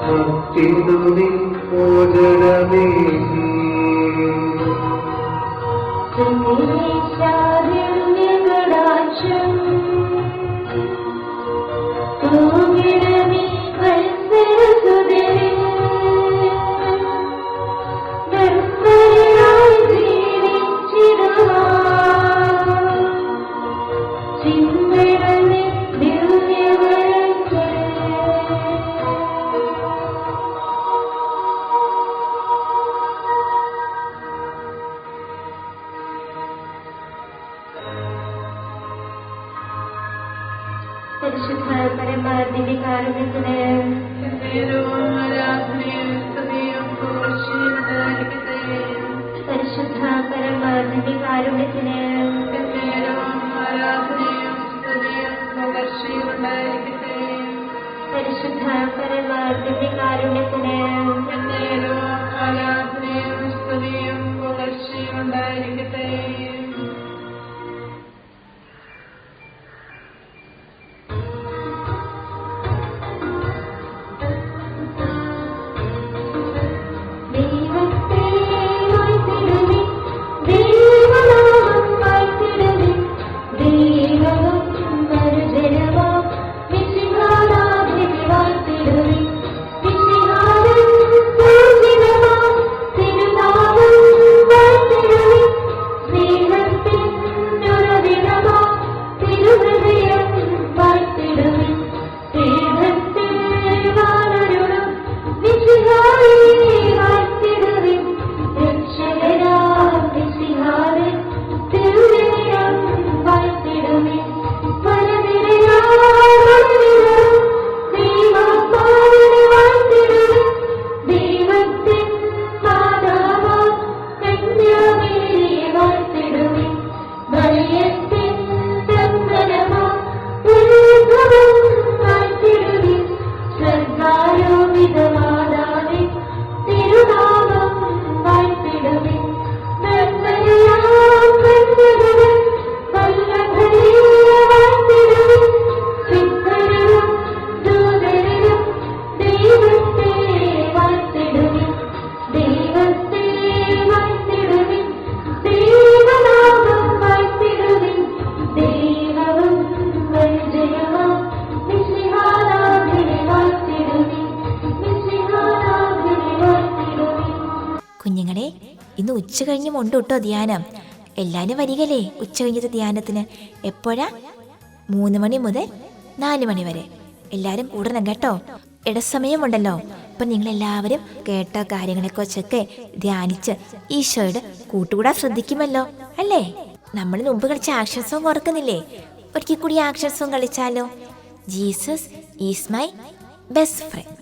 ഭക്തിനു നിൻ ഭോജനമേകി Despacito, കാരുണ്യത്തിന് പരിശുദ്ധ പരമ ദിവ്യകാരുണ്യത്തിന് പരിശുദ്ധ പരമ ദിവ്യകാരുണ്യത്തിന് ദൈവത്തെ വാഴ്ത്തിടുവിൻ, ദൈവനാമം വാഴ്ത്തിടുവിൻ, ദൈവവും പരിചയവും മിശിഹാനാഥനെ വാഴ്ത്തിടുവിൻ, മിശിഹാനൻ പൂജിതമാം തിരുനാമം വാഴ്ത്തിടുവിൻ, സ്നേഹത്തിൻ ഉറവിടമാം തിരുഹൃദയം വാഴ്ത്തിടുവിൻ, സ്നേഹത്തിൽ വാനരുളും മിശിഹായെ വാഴ്ത്തിടുവിൻ, രക്ഷകനാം മിശിഹായെ തിരുഹൃദയം വാഴ്ത്തിടുവിൻ, വരനിരയാം ദൈവപാലനെ വാഴ്ത്തിടുവിൻ, ദൈവത്തിൻ മാതാവാം കന്യാമേരിയെ വാഴ്ത്തിടുവിൻ, മറിയത്തിൻ ദമ്പനമാം ഉത്ഭവം വാഴ്ത്തിടുവിൻ, സ്വർഗാരോപിതമാതാവേ തിരുനാമം വാഴ്ത്തിടുവിൻ, നിർമ്മലയാം കന്യകവേ വല്ലഭരേ വാഴ്ത്തിടുവിൻ, സിദ്ധരിലും ദൂതരിലും ദൈവത്തെ വാഴ്ത്തിടുവിൻ, ദൈവത്തെ വാഴ്ത്തിടുവിൻ, ദൈവനാമം വാഴ്ത്തിടുവിൻ, ദൈവവും പരിചയമാം മിശിഹാനാഥനെ വാഴ്ത്തിടുവിൻ, മിശിഹാനാഥനെ വാഴ്ത്തിടുവിൻ. കുഞ്ഞുങ്ങളെ, ഇന്ന് ഉച്ച കഴിഞ്ഞും ഉണ്ട് കേട്ടോ ധ്യാനം. എല്ലാവരും വരികല്ലേ ഉച്ച കഴിഞ്ഞത്തെ ധ്യാനത്തിന്? എപ്പോഴാ? 3 മണി മുതൽ 4 മണി വരെ. എല്ലാവരും കൂടണം കേട്ടോ. ഇടസമയമുണ്ടല്ലോ. അപ്പം നിങ്ങളെല്ലാവരും കേട്ട കാര്യങ്ങളെക്കുറിച്ചൊക്കെ ധ്യാനിച്ച് ഈശോയുടെ കൂട്ടുകൂടാൻ ശ്രദ്ധിക്കുമല്ലോ അല്ലേ? നമ്മൾ മുമ്പ് കളിച്ച ആക്ഷൻ സോങ് ഓർക്കുന്നില്ലേ? ഒരിക്കൽ കൂടി ആക്ഷൻ സോങ് കളിച്ചാലോ? Jesus is my best front.